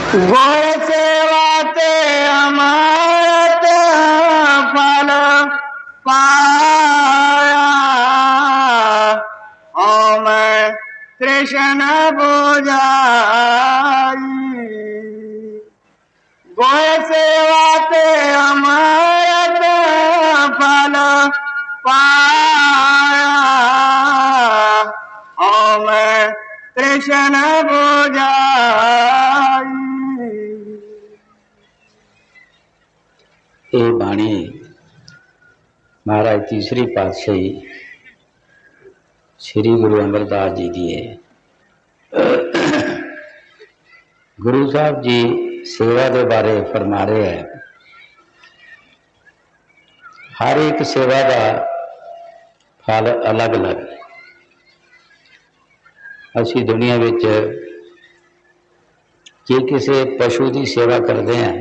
गुण सेवाते अमृत फल पाया। ओम कृष्ण बुझाई। गुण सेवाते अमृत फल पाया। ओम कृष्ण बुझाई। ये बाणी महाराज तीसरी पातशाही श्री गुरु अमरदास जी की है। गुरु साहब जी सेवा के बारे फरमा रहे हैं। हर एक सेवा का फल अलग अलग है। असी दुनिया विच जे किसी पशु की सेवा करते हैं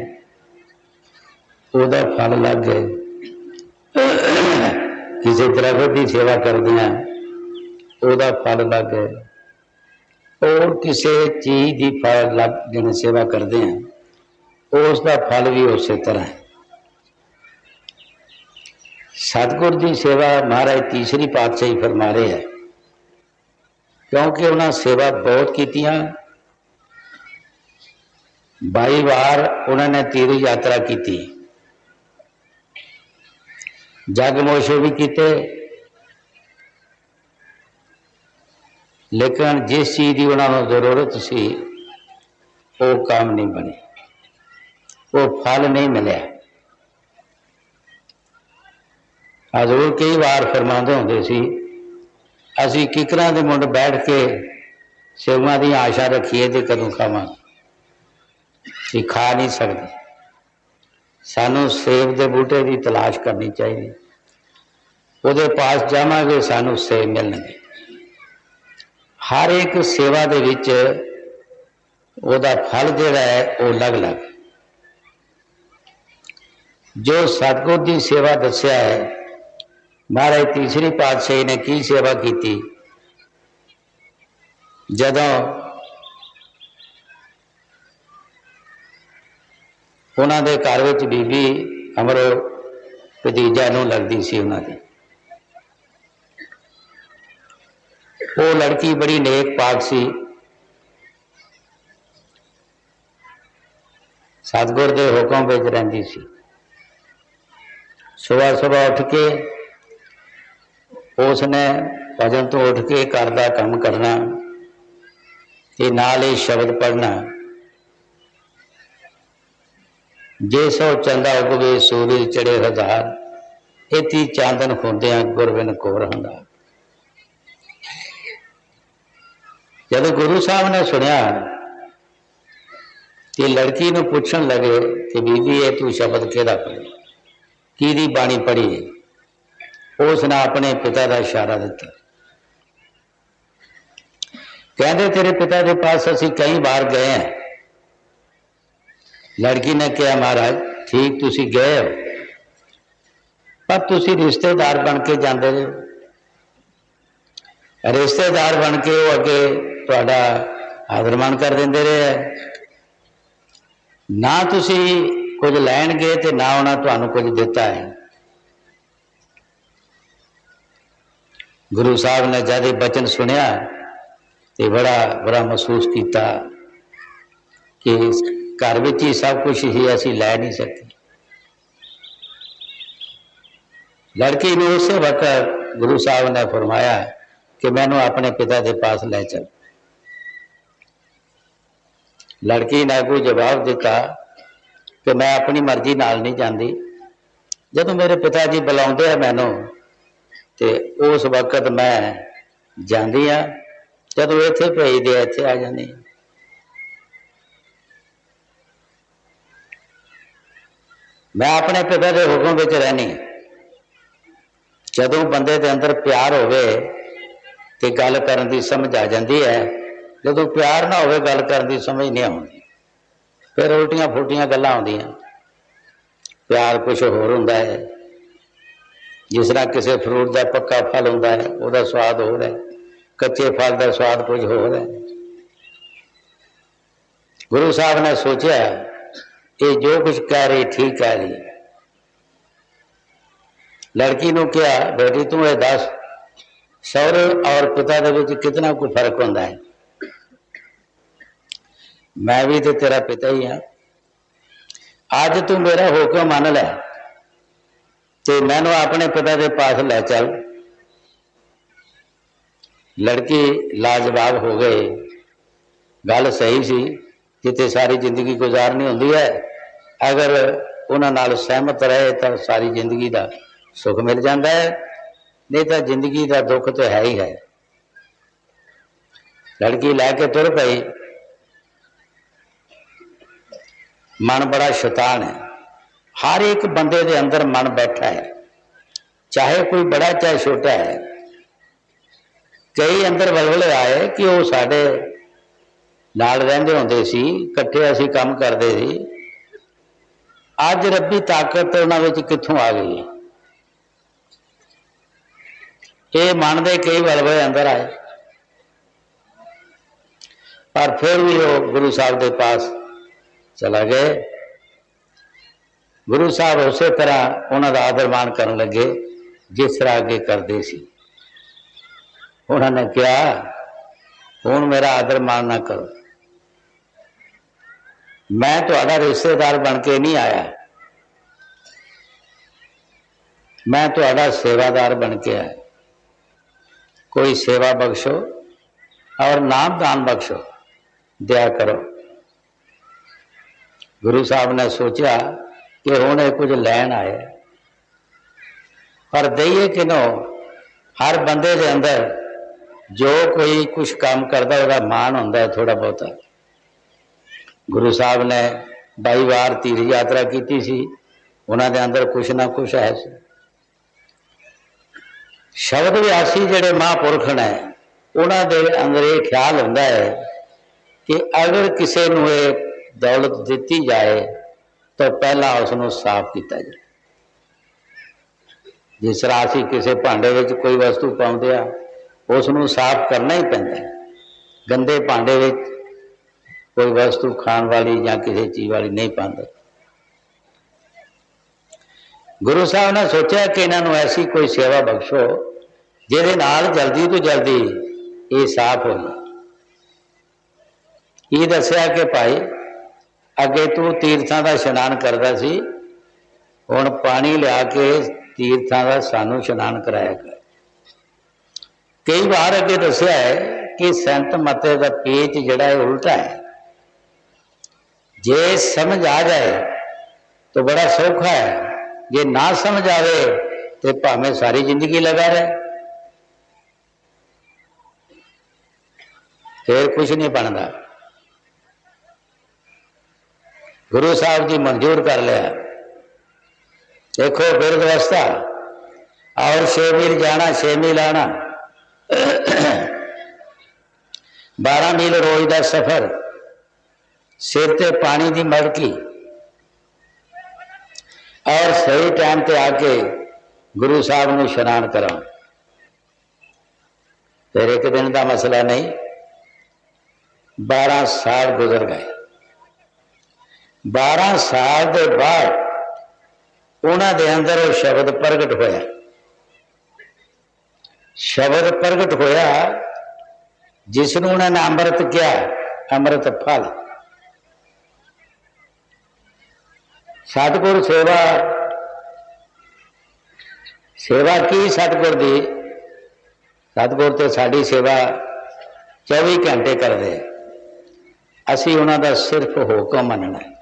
उसका फल अलग है, किसी दरख्त की सेवा करते हैं उसका फल अलग है, और किसी चीज़ की फल अलग जिन्हें सेवा करते हैं उसका फल भी उस तरह है। सतगुर की सेवा महाराज तीसरी पातशाही फरमा रहे हैं, क्योंकि उन्होंने सेवा बहुत की। 22 बार उन्होंने तीर्थ यात्रा की, जग मोशे भी किए, लेकिन जिस चीज़ की उन्होंने जरूरत सी वो काम नहीं बने, वो फल नहीं मिले। हजूर कई बार फरमाते होंगे सी, असी किकरां दे मुंड बैठ के सेवा की आशा रखीए तो कदों खावांगे, खा नहीं सकते। सानू सेब के बूटे की तलाश करनी चाहिए, वो पास जावांगे सानू सेब मिलणगे। हर एक सेवा दे विच ओदा फल जिहड़ा है वो अलग अलग। जो सतगुर की सेवा दस्या है, महाराज तीसरी पातशाही ने की सेवा की। जदों उन्होंने घर में बीबी अमरो भतीजा नूं लगती सी, उन्होंने वो लड़की बड़ी नेक पाक सी, सतगुर के हुक्म विच रहिंदी सी। सुबह सुबह उठ के उसने भजन तो उठ के घर का काम करना ते नाल ही शब्द पढ़ना। जे सौ चंदा उगवे सूरज चढ़े हजार, इति चांदन खुंदिया गुरबिन कोर हंदा। जब गुरु साहब ने सुनिया कि लड़की नूं पुछण लगे कि बीबी ये तू शब्द किहदा पढ़ी, किहदी बाणी पढ़ी है, उसने अपने पिता का इशारा दिता। कहते तेरे पिता के पास असी कई बार गए हैं। लड़की ने कहा महाराज ठीक तुसी गए हो, पर तुसी रिश्तेदार बन के जाते रहे, रिश्तेदार बन के वो अगे तुहाडा आदर मान कर देंदे रहे, ना तुसी कुछ लैन गए तो ना उन्होंने तुहानू कुछ दिता है। गुरु साहब ने जब बचन सुनिया तो बड़ा बड़ा महसूस किया कि घर में ही सब कुछ ही असी लै नहीं सकते। लड़की ने उस वक्त गुरु साहब ने फरमाया कि मैनू अपने पिता के पास ले चल। लड़की ने अगू जवाब दिता कि मैं अपनी मर्जी नाल नहीं जाती, जदों मेरे पिताजी बुलाते हैं मैनू तो उस वक्त मैं जाती हाँ, जदों इत्थे भेजदे इत्थे आ जाती। मैं अपने पिता के हुक्म विच रहनी। जदों बंदे के अंदर प्यार होवे तो गल करन दी समझ आ जाती है, जदों प्यार ना होवे गल करन दी समझ नहीं आती, फिर उल्टियां फुल्टियां गल्लां आउंदियां। प्यार कुछ होर हुंदा है, जिस तरह किसी फ्रूट का पक्का फल हुंदा है उसका स्वाद होर है, कच्चे फल का स्वाद कुछ होर है। गुरु साहब ने सोचा ये जो कुछ कह रही ठीक कह रही। लड़की ने कहा बेटी तू ये दस सौरे और पिता दे विच कितना कोई फर्क होता है? मैं भी तो तेरा पिता ही हाँ, अज तू मेरा हुक्म मान लै तो मैनू अपने पिता के पास लै चल। लड़की लाजवाब हो गए, गल सही सी, जिते सारी जिंदगी गुजारनी होंदी है, अगर उन्हां नाल सहमत रहे तो सारी जिंदगी का सुख मिल जाता है, नहीं तो जिंदगी का दुख तो है ही है। लड़की लैके तुर पई। मन बड़ा शैतान है, हर एक बंदे दे अंदर मन बैठा है, चाहे कोई बड़ा चाहे छोटा है। कई अंदर वलवले आए कि वो साडे नाल रहिंदे हुंदे सी, इकट्ठे असीं काम करदे सी, अज रब्बी ताकत उन्हां विच कित्थों आ गई? ये मन दे कई वलवले अंदर आए, पर फिर भी वो गुरु साहब के पास चला गए। गुरु साहब उस तरह उन्होंने आदर मान कर लगे जिस तरह अगे करते सी। उन्होंने कहा हुण मेरा आदर मान ना करो, मैं तुहाडा रिश्तेदार बन के नहीं आया, मैं तुहाडा सेवादार बन के आया। कोई सेवा बख्शो और नाम दान बख्शो, दिया करो। गुरु साहब ने सोचा कि हुण ये कुछ लैन आए, पर दईए किनों? हर बंदे के अंदर जो कोई कुछ काम करता वह मान होंदा है थोड़ा बहुता। गुरु साहब ने 22 बार तीर्थ यात्रा की सी, उन्होंने अंदर कुछ ना कुछ है। शब्द व्यासी जिहड़े महापुरख ने उन्होंने अंदर ये ख्याल होंदा है कि अगर किसी नूं ये दौलत दी जाए तो पहला उसनों साफ किया जाए। जिस तरह असीं किसी भांडे में कोई वस्तु पाउंदे आ, उसनों साफ करना ही पैंदा। गंदे भांडे में कोई वस्तु खाण वाली या किसी चीज़ वाली नहीं पाते। गुरु साहब ने सोचा कि इन्हों ऐसी कोई सेवा बख्शो जिहदे नाल जल्दी तो जल्दी ये साफ हो जाए। ये दसिया कि भाई अगे तू तीर्थां का इशनान करता सी, हुण पानी लिया के तीर्थां का सानू इशनान कराया कर। कई बार अगे दसिया है कि संत मते का पेच जिहड़ा है उल्टा है। जे समझ आ जाए तो बड़ा सौखा है, जे ना समझ आवे तो भावें सारी जिंदगी लगा रहे, फिर कुछ नहीं बनता। गुरु साहब जी मंजूर कर लिया। देखो फिर व्यवस्था और 6 मील जाना 6 मील आना, 12 मील रोज का सफर, सिर ते पानी की मटकी, और सही टाइम पे आके गुरु साहब ने इशनान करा। फिर एक दिन का मसला नहीं, 12 साल गुजर गए। 12 साल के बाद उन्होंने अंदर वो शब्द प्रगट होया। शब्द प्रगट होया जिसनों उन्होंने अमृत किया, अमृत फल। सतगुर सेवा, सेवा की सतगुर दी? सतगुर तो साड़ी सेवा 24 घंटे करते, असी उन्होंने सिर्फ हुक्म मनना है,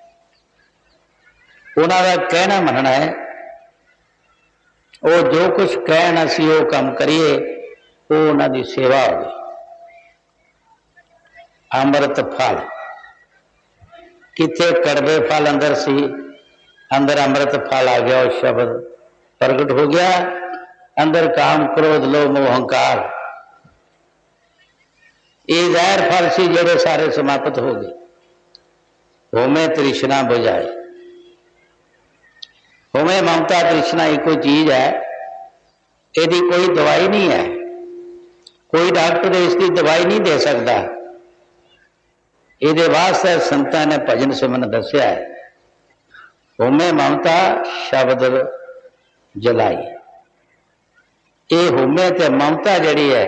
उन्होंने कहना मनना है। वो जो कुछ कहना असी वो काम करिए, वो उन्होंने सेवा होगी। अमृत फल किथे कड़वे फल अंदर सी, अंदर अमृत फल आ गया, और शब्द प्रगट हो गया। अंदर काम क्रोध लोभ मोह अहंकार ये जहर फल सी जेड़े सारे समाप्त हो गए। होमे तृष्णा बुझाए। होमे ममता तृष्णा एक कोई चीज है, यदि कोई दवाई नहीं है, कोई डॉक्टर इसकी दवाई नहीं दे सकता। ਇਹਦੇ ਵਾਸਤੇ ਸੰਤਾਂ ਨੇ ਭਜਨ ਸਿਮਰਨ ਦੱਸਿਆ ਹੈ। ਹੋਮੇ ਮਮਤਾ ਸ਼ਬਦ ਜਲਾਈ। ਇਹ ਹੋਮੇ ਤੇ ਮਮਤਾ ਜਿਹੜੀ ਹੈ,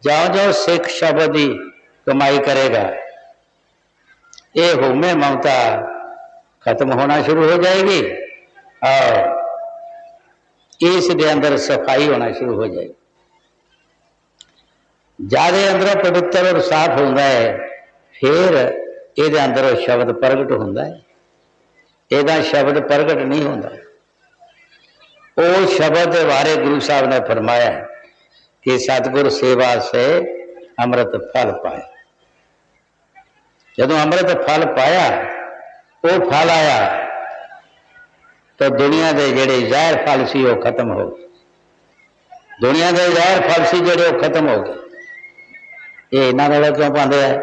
ਜਿਉਂ-ਜਿਉਂ ਸਿੱਖ ਸ਼ਬਦ ਦੀ ਕਮਾਈ ਕਰੇਗਾ, ਇਹ ਹੋਮੇ ਮਮਤਾ खत्म होना शुरू हो जाएगी और इसके अंदर सफाई होना शुरू हो जाएगी। ज्यादा अंदर पवित्र और साफ होता है, फिर ये अंदर शब्द प्रगट होता है। यदा शब्द प्रगट नहीं होता। वो शब्द बारे गुरु साहब ने फरमाया कि सतगुर सेवा से अमृत फल पाया। जदों अमृत फल पाया, वो फल आया तो दुनिया के जेड़े ज़ाहिर फल सी वो खत्म हो गए। दुनिया के ज़ाहिर फल सी जेड़े वो खत्म हो गए। ये इन्हां वाला क्यों पाते हैं?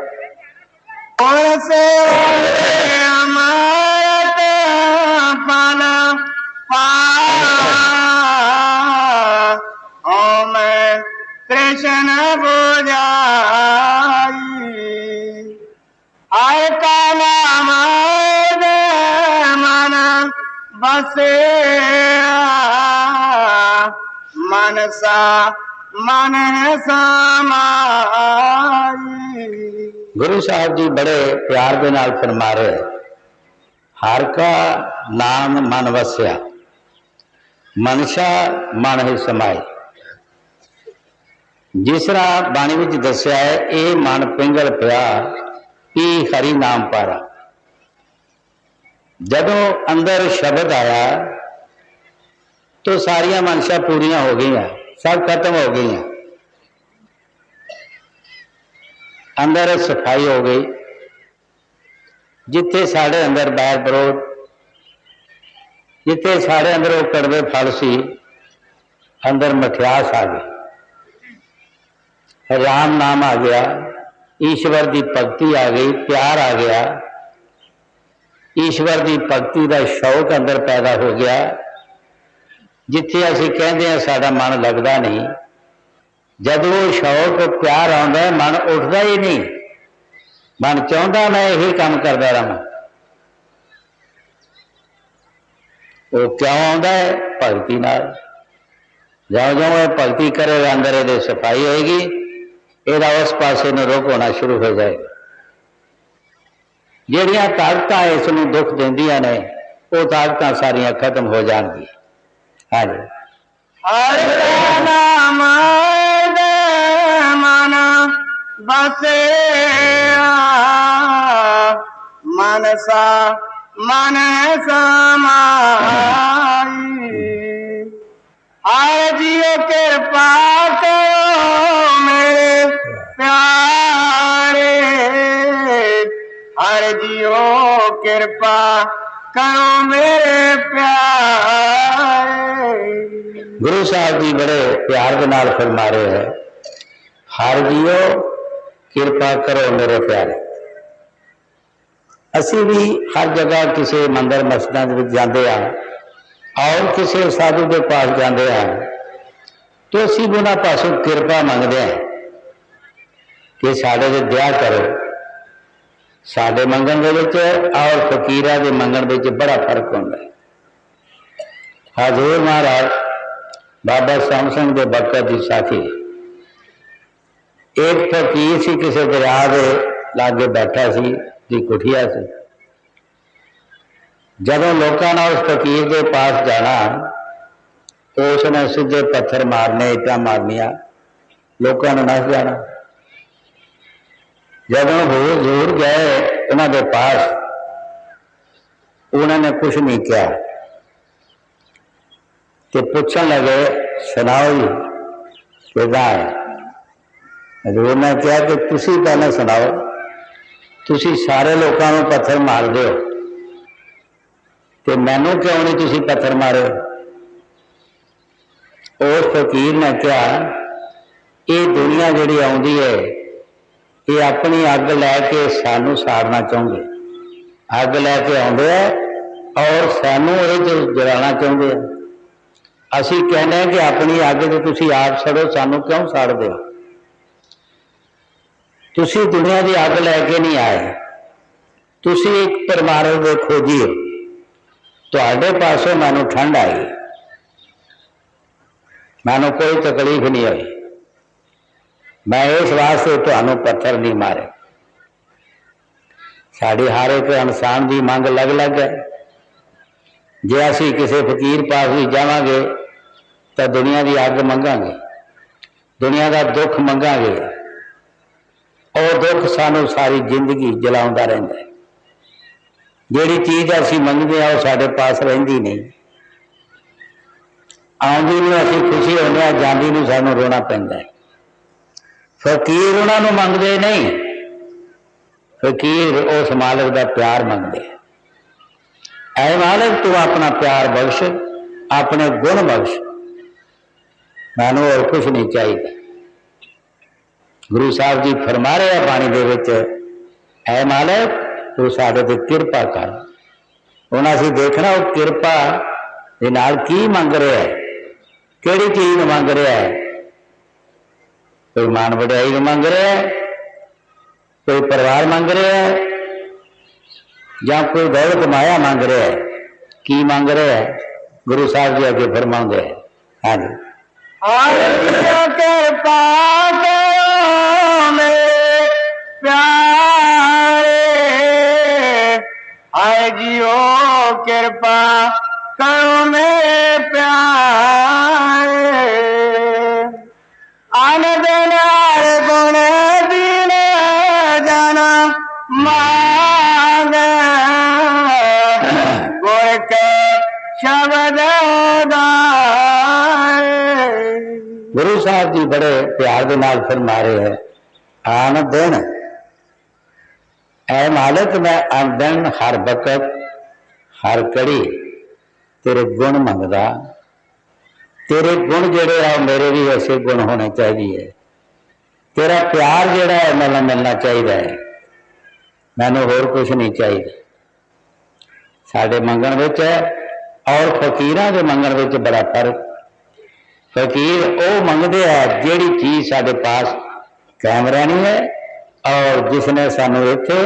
कृष्ण बुझाई हर का नाम मन बसे मनसा मन समाई। गुरु साहब जी बड़े प्यार के नाल फरमा रहे, हर का नाम मन वसया मनसा मन ही समाई। जिस तरह बाणी विच दस्या है, ये मन पिंगल पिया पी हरि नाम पारा। जदों अंदर शब्द आया तो सारिया मनशा पूरियां हो गई, सब खत्म हो गई। अंदर सफाई हो गई। जिथे साढ़े अंदर बैर विरोध, जिथे साढ़े अंदर वो कड़वे फल सी, अंदर मठियास आ गई, राम नाम आ गया, ईश्वर की भगती आ गई, प्यार आ गया, ईश्वर की भगती का शौक अंदर पैदा हो गया। जिथे असीं कहते हैं साडा मन लगता नहीं, जब वो शौक प्यार आता है मन उठता ही नहीं। मन चाहता मैं यही काम करता रहा। वो क्यों आता है? भगती नाल। ज्यों-ज्यों ये भगती करेगा अंदर ये सफाई होएगी, ਇਹਦਾ उस पासे में रुख होना शुरू हो जाएगा। ਜਿਹੜੀਆਂ ਤਾਕਤਾਂ ਇਸ ਨੂੰ ਦੁੱਖ ਦਿੰਦੀਆਂ ਨੇ, ਉਹ ਤਾਕਤਾਂ ਸਾਰੀਆਂ ਖਤਮ ਹੋ ਜਾਣਗੀਆਂ। ਹਾਂਜੀ। ਹਰ ਨਾਮ ਦੇ ਮਨ ਬਸਿਆ ਮਨਸਾ ਮਨ ਸਮਾਈ। हर जियो कृपा करो मेरे प्यारे, हर जियो कृपा करो मेरे प्यारे। गुरु साहब जी बड़े प्यार के नाल फरमा रहे हैं, हर जियो कृपा करो मेरे प्यारे। असी भी हर जगह किसी मंदिर मस्जिद में जाते हैं और किसी साधु के पास जाते हैं तो असी उन्होंने पासों कृपा मंगते हैं कि साढ़े से दया करो। साढ़े मंगण के और फकीर के मंगण के बड़ा फर्क होता है। हजूर महाराज बाबा श्याम सिंह के बरकत की साखी, एक फकीर सी किसी दरिया के लागे बैठा सी, दी कुठिया से। जदों लोगों ने उस फकीर के पास जाना तो उसने सीधे पत्थर मारने, ईटा मारनिया, लोगों ने नस जाना। जदों हजूर गए उन्होंने पास, उन्होंने कुछ नहीं किया तो पूछन लगे सुनाओ जी किदा है। हजूर ने कहा कि तुसी पहले सुनाओ, तुसी सारे लोगों को पत्थर मार दो तो मैनू क्यों नहीं तुसी पत्थर मारे। उस फकीर ने कहा ये दुनिया जिहड़ी आउंदी है ये अपनी अग लैके सानू साड़ना चाहते, अग लैके आउंदे और सानू ये जलाना चाहते हैं। असी कहने कि अपनी अग तो तुसी आप सड़ो, सानू क्यों साड़दे हो? तुसी दुनिया की अग लैके नहीं आए, तुसी एक परमाणु के खोजी हो, तुहाडे पासों मैनू ठंड आई, मैनू कोई तकलीफ नहीं हुई, मैं इस वास्ते तुहानू पत्थर नहीं मारे। साड़ी हर एक इंसान की मंग अलग अलग है। जे असी किसी फकीर पास भी जावांगे तो दुनिया की अग मंगांगे, दुनिया का दुख मंगांगे, और दुख सानू सारी जिंदगी जलाउंदा रहिंदा है। जिहड़ी चीज़ असी मंगदे आ वो साडे पास रहिंदी नहीं, आउंदी नूं असी खुशी होंदे आ, जांदी नूं सानू रोना पैंदा है। फकीर उन्हां नूं मंगदे नहीं, फकीर उस मालिक का प्यार मंगदे। ऐ मालिक तू अपना प्यार बख्श, अपने गुण बख्श, मैनू और कुछ नहीं चाहिए। गुरु साहब जी फरमा रहे हैं बाणी दे विच, ऐ मालिक तू साडे ते किरपा कर। हुण असीं देखना वो किरपा दे नाल की मंग रहा है, किहड़ी चीज़ मंग रहा है। कोई मान वड्याई मंग रहा है, कोई परिवार मंग रहा है, या कोई दौलत माया मंग रहा है, की मंग रहा है। गुरु साहब जी अगे फरमाउंदे हैं, हाँ जी, कृपा करो मेरे प्यारे, आए जियो कृपा करो मेरे प्यारे, आनंद नाल गुण दीन जाना मांग गुर के शब्द गुरु साहब जी बड़े प्यार के नाल फरमा रहे हैं, आन दिन ऐ मालिक मैं आन दिन हर वक्त हर कड़ी तेरे गुण मंगदा। तेरे गुण जेड़े आ मेरे भी ऐसे गुण होने चाहिए, तेरा प्यार जेड़ा है मैनूं मिलना चाहिए है, मैनूं होर कुछ नहीं चाहिए। साडे मंगण विच और फकीरां दे मंगण विच बड़ा फर्क। फकीर वो मंगते हैं जिहड़ी चीज़ साडे पास कायम रहनी है, और जिसने सानू इत्थे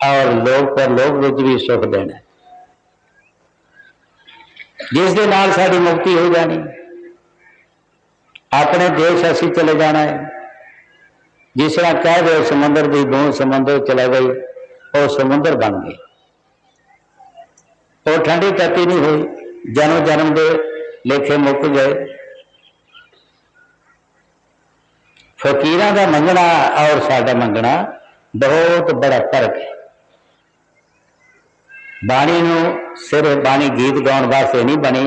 और लोक परलोक विच भी सुख देना है, जिस दे नाल साडी मुक्ति हो जानी। अपने देश असी चले जाना है, जिस तरह कह दो समुद्र की बूंद समुद्र चला गई, और समुद्र बन गई, और ठंडी तपी नहीं हुई, जन्म जन्म के लेखे मुक गए। फकीरां दा मंगना और साडा मंगना बहुत बड़ा फर्क है। बाणी नूं सिर्फ बाणी गीत गाउण वास्ते नहीं बनी,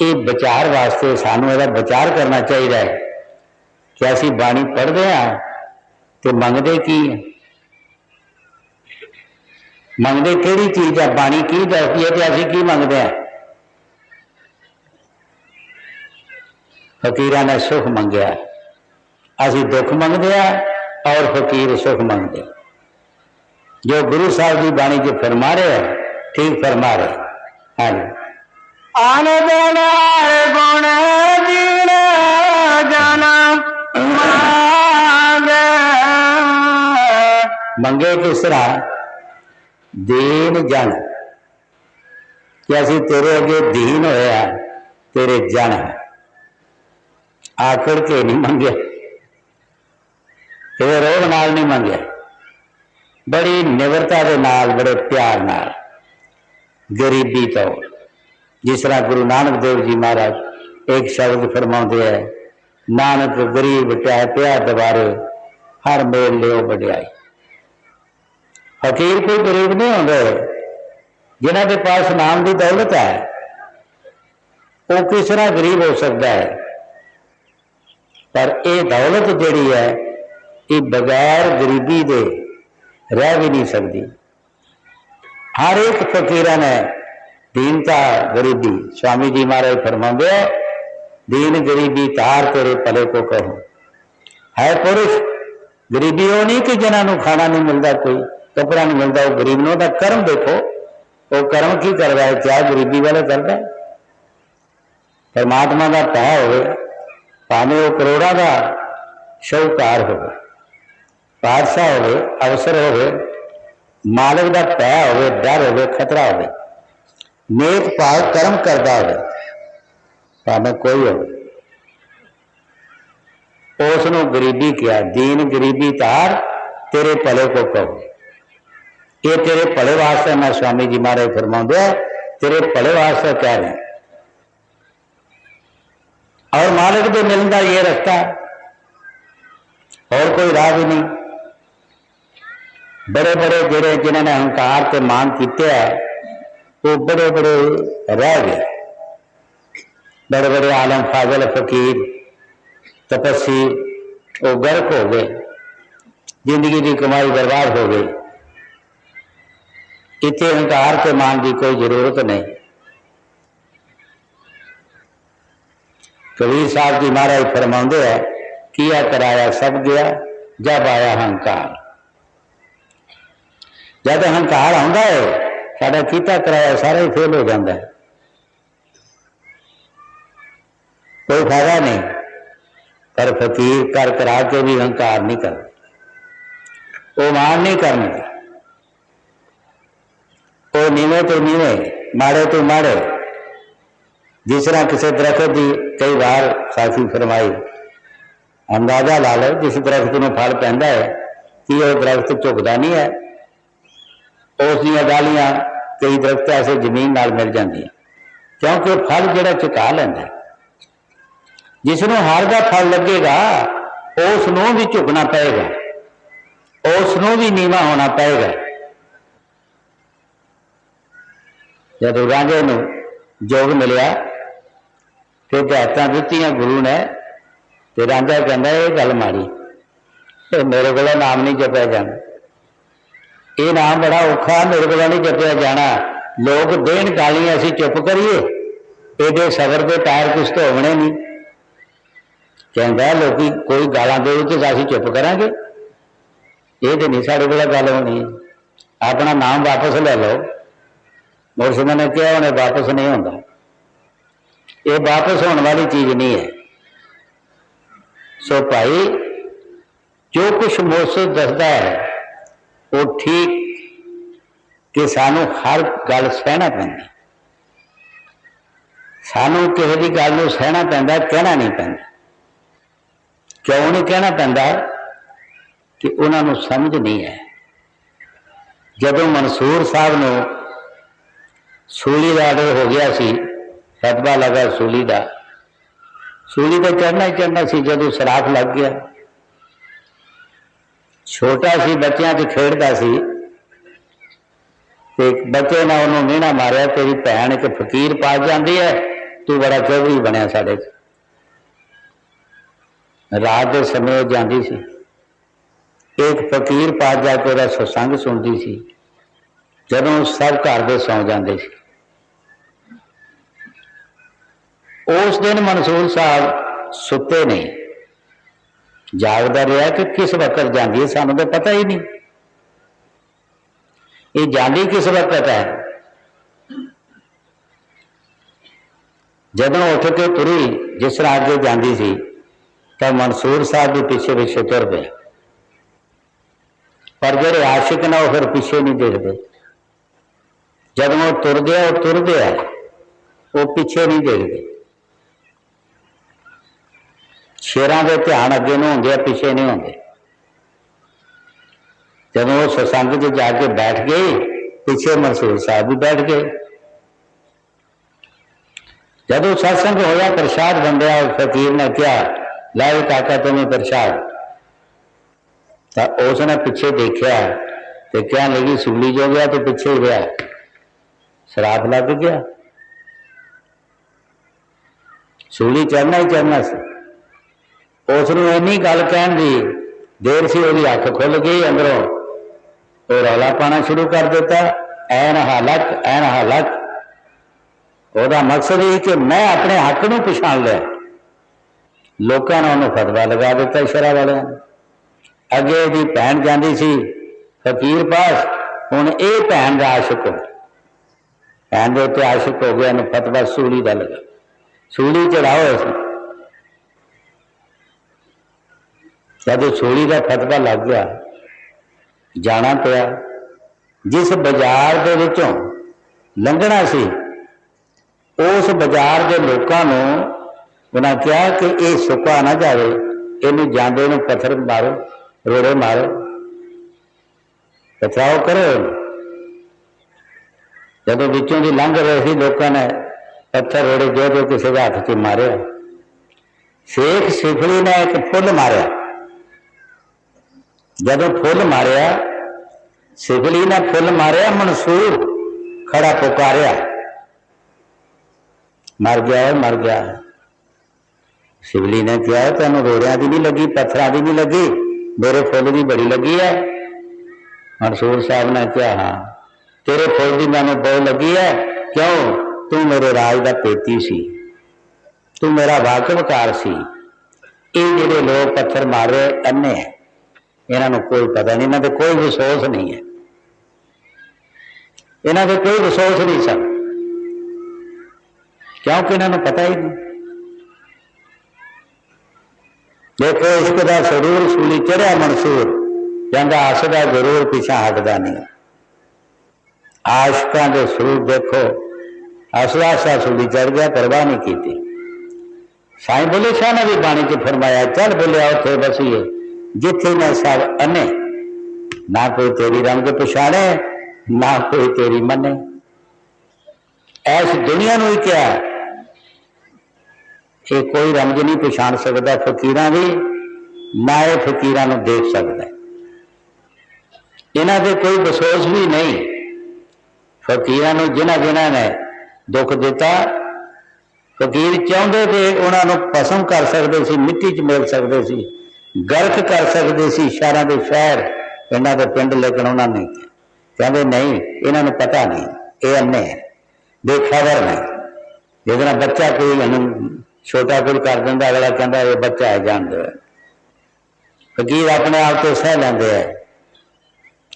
ये विचार वास्ते सानू इहदा विचार करना चाहिए है कि असी बाणी पढ़ते हैं तो मंगते की, मंगते किहड़ी चीज़ है, बाणी की दसदी है तो असी की मंगते हैं। फकीरां ने सुख मंगया, असी दुख मंगते हैं, और फकीर सुख मंगते। जो गुरु साहब जी बाणी जो फरमा रहे हैं ठीक फरमा रहे। हाँ जी, आनंद गुण दीन जाना मंगे किस तरह दीन जन, कि असी तेरे अगे दीन होया, तेरे जन है, आकड़ के नहीं मंगे, तेरे रोग नाल नहीं मंगे, बड़ी निवरता के नाल, बड़े प्यार नाल, गरीबी तो। जिस तरह गुरु नानक देव जी महाराज एक शब्द फरमाते हैं, नानक गरीब टै पिया दवारे हर मेल लियो वड्याई। फकीर कोई गरीब नहीं होंगे, जिन्हों के पास नाम की दौलत है वो किस तरह गरीब हो सकता है। पर यह दौलत जिहड़ी है ये बगैर गरीबी दे रह भी नहीं सकती। हर एक फकीर ने दीनता गरीबी, स्वामी जी महाराज फरमाते हैं, दीन गरीबी तार तेरे भले को कहो। है पुरुष गरीबी वो नहीं कि जिन्होंने खाना नहीं मिलता, कोई कपड़ा नहीं मिलता, वो गरीब ने उसका कर्म देखो, वो कर्म की कर रहा है, क्या गरीबी वाले करता है। परमात्मा का भय हो, भावें वो करोड़ों का शाहूकार हो, बादशाह हो, अफसर हो, मालिक का भय होवे, डर होवे, खतरा होवे, नेक भाव कर्म करता होवे, भावें कोई हो, उसनों गरीबी किया, दीन गरीबी तार तेरे भले को कहो। ये तेरे भले वास्ते मैं स्वामी जी महाराज फरमाते हैं, तेरे भले वास्ते कह रहे हैं। और मालिक के मिलने का ये रास्ता, और कोई राह भी नहीं। बड़े बड़े जेड़े जिन्होंने अहंकार से मान किए है, वो बड़े बड़े रह गए। बड़े बड़े आलम फाजल फकीर तपस्वी वो गर्क हो गए, जिंदगी की कमाई बर्बाद हो गई। इतने अहंकार के मान की कोई जरूरत नहीं। कबीर साहब जी महाराज फरमाते हैं, किया कराया सब गया, जब आया अहंकार। जब अहंकार आता है, साडा कीता कराया सारा ही फेल हो जाता है, कोई फायदा नहीं। पर फकीर कर करा के भी अहंकार नहीं कर, वो मान नहीं करना, वो नीवे तो नीवे, माड़े तो माड़े। जिस तरह किसी दरख्त की कई बार साखी फरमाई, अंदाजा ला लो जिस दरख्त में फल पैंदा है कि वह दरख्त झुकता नहीं है, उसकी डालियां कई दरख्त ऐसे जमीन नाल मिल जाती, क्योंकि फल जोड़ा झुका लेंदा। जिसनों हर का फल लगेगा उसनों भी झुकना पड़ेगा, उसनों भी नीवा होना पड़ेगा। जब रांझे नूं जोग मिलिया, फिर हदायतां दित्तियां गुरु ने, तो रांझा कहता ये गल माड़ी, तो मेरे को नाम नहीं जपया जाना, ये नाम बड़ा औखा, मेरे को नहीं जपया जाना। लोग देन गालियां असीं चुप करिए, ये सबर के पैर कुछ तो होने नहीं। कहता लोग कोई गालां दे तो असीं चुप करांगे, ये तो नहीं साडे कोल गल होनी। अपना नाम वापस ले लो। मुर्शिद ने कहा उन्हें वापस नहीं होता, ये वापस होने वाली चीज नहीं है। सो भाई जो कुछ मुर्शिद दसदा है वो ठीक कि सानू हर गल सहना पैंदी, सानू किसी की गल नूं सहना पैंदा, कहना नहीं पैंदा। क्यों नहीं कहना पैंदा? कि उन्होंने समझ नहीं है। जदों मंसूर साहब नूं सूली का आर्डर हो गया सी, फतवा लगा सूली का, सूली तो चढ़ना ही चढ़ना सी। जदों सराफ लग गया, छोटा सी बच्चों च खेडदा सी, बच्चे ने उन्होंने मीना मारिया, तेरी भैन एक फकीर पा जाती है, तू बड़ा चौधरी बनया साडे च। रात के समय जाती सी, एक फकीर पास जाके वह सत्संग सुनती सी। जदों सब घर दे सौ जाते सी, उस दिन मंसूर साहब सुते नहीं, जागदा रहा कि किस वक्त जाती है, सानू तो पता ही नहीं ये जाती किस वक्त है। जदों उठ के तुरी जिस तरह अगे जाती सी, तो मंसूर साहब भी पिछे पिछे तुर पे, पर जेडे आशिक ने वो फिर पिछे नहीं देखते। जब वो तुरदे है वो पिछे नहीं देखते। शेरां दे ध्यान अगे नूं होंदे, पिछे नहीं होंदे। जब वो सत्संग च जाके बैठ गए, पिछे मंसूर साहब भी बैठ गए। जब सत्संग होया, प्रसाद वंडिया, फकीर ने कहा लाओ काका तुम्हें प्रसाद, तो उसने पिछे देखा तो क्या लगी सूली जो गया तो पिछे ही गया, शराब लग गया, सूली चढ़ना ही चढ़ना सी। उसनों इन्नी गल कहन दी देर सी, वो अख खुल गई, अंदरों वो रौला पाना शुरू कर दिता, ऐन हालक ऐन हालक। वह मकसद ये कि मैं अपने हक नूं पछाण लिया। लोगों ने उन्होंने फतवा लगा दिता शरा वाले। अगे दी भैन जाती सी फकीर पास, हुण ये भैन का आशिक हो, भैन के उत्ते आशिक हो गया, फतवा सूली का लगा, सूली चढ़ाओ इस। जब सूली का फतवा लग गया, जाना पिया, जिस बाजार दे विचों लंघना सी उस बाजार के लोगों उन्हें कहा कि ये सुका ना जाए, इनू जाते नूं पत्थर मारो, रोड़े मारो, पथराव करो। जब विचों दी लंघ रहे थे लोगों ने पत्थर रोड़े जो जो किसी के हाथ च मारिया। शेख सिफली ने एक फुल मारिया, जब फुल मारिया सिफली ने फुल मारिया, मंसूर खड़ा पुकारिया, मर गया मर गया। सिफली ने कहा तेन रोड़िया की नहीं लगी, पत्थर की नहीं लगी, मेरे फुल की बड़ी लगी है। मंसूर साहब ने कहा हाँ तेरे फुल की मैंने बहुत लगी है, क्यों? तू मेरे राज का पेती सी, तू मेरा वाकबकार सी। ये ਜਿਹੜੇ लोग पत्थर मार रहे अन्ने है, इन्हों कोई पता नहीं, इन्होंने कोई विश्वास नहीं है, इन्होंने कोई विश्वास नहीं सब, क्योंकि इन्होंने पता ही नहीं। देखो इश्क का सरूर सूली चढ़िया मंसूर कहता हसदा जरूर पिछा हटदा नहीं। आशकों के सरूर देखो हसदा सा सूली चढ़ गया, परवाह नहीं की। साईं बुल्ले शाह ने भी बाणी च फरमाया चल बुलिया उथे बसीए जिथे न सब अने, ना कोई तेरी रंग पछाणे ना कोई तेरी मने। ऐस दुनिया नूं ही क्या ये कोई रंग नहीं पछाण सकता फकीरां दी, ना ये फकीरां नूं देख सकता। इन्हां दे कोई बसोस भी नहीं। फकीरां नूं जिन्हां जिन्हां ने दुख दिता, फकीर चाहते थे उन्होंने भस्म कर सकते सी, मिट्टी च मिल सकते सी, गर्क कर सकते सी शहरों के शहर, पिंडों के पिंड, लेकिन उन्होंने कहते नहीं, इन्होंने पता नहीं, ये अन्ने है, बेखबर नहीं। जिस बच्चा कोई छोटा कोई कर देंगे, अगला कहता ये बच्चा है जान दो। फकीर अपने आप तो सह लेंगे है,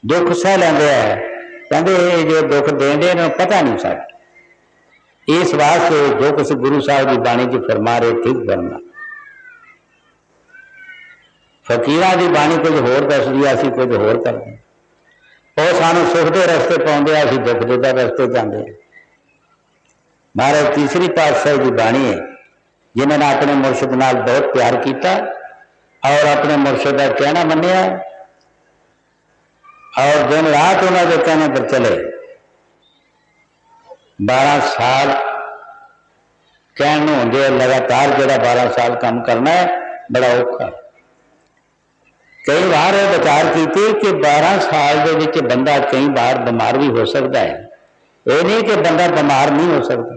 दुख सह लेंगे है, कहते जो दुख देंगे इन्होंने पता नहीं सकता। इस वास्ते जो कुछ गुरु साहब की बाणी च फरमा रहे ठीक करना। फकीरां की बाणी कुछ होर दसदी, असीं कुछ होर करते। वो सानू सुख के रस्ते पाउंदे, असीं दुख के रस्ते जांदे। महाराज तीसरी पातशाही की बाणी है, जिन्होंने अपने मुर्शद नाल बहुत प्यार किया और अपने मुर्शद का कहना मन्निया और दिन रात उन्होंने कहने पर चले। 12 साल कहने होंगे लगातार, जो 12 साल काम करना है बड़ा औखा। कई बार यह विचार की कि 12 साल के बंदा कई बार बीमार भी हो सकता है, ये नहीं कि बंदा बीमार नहीं हो सकता।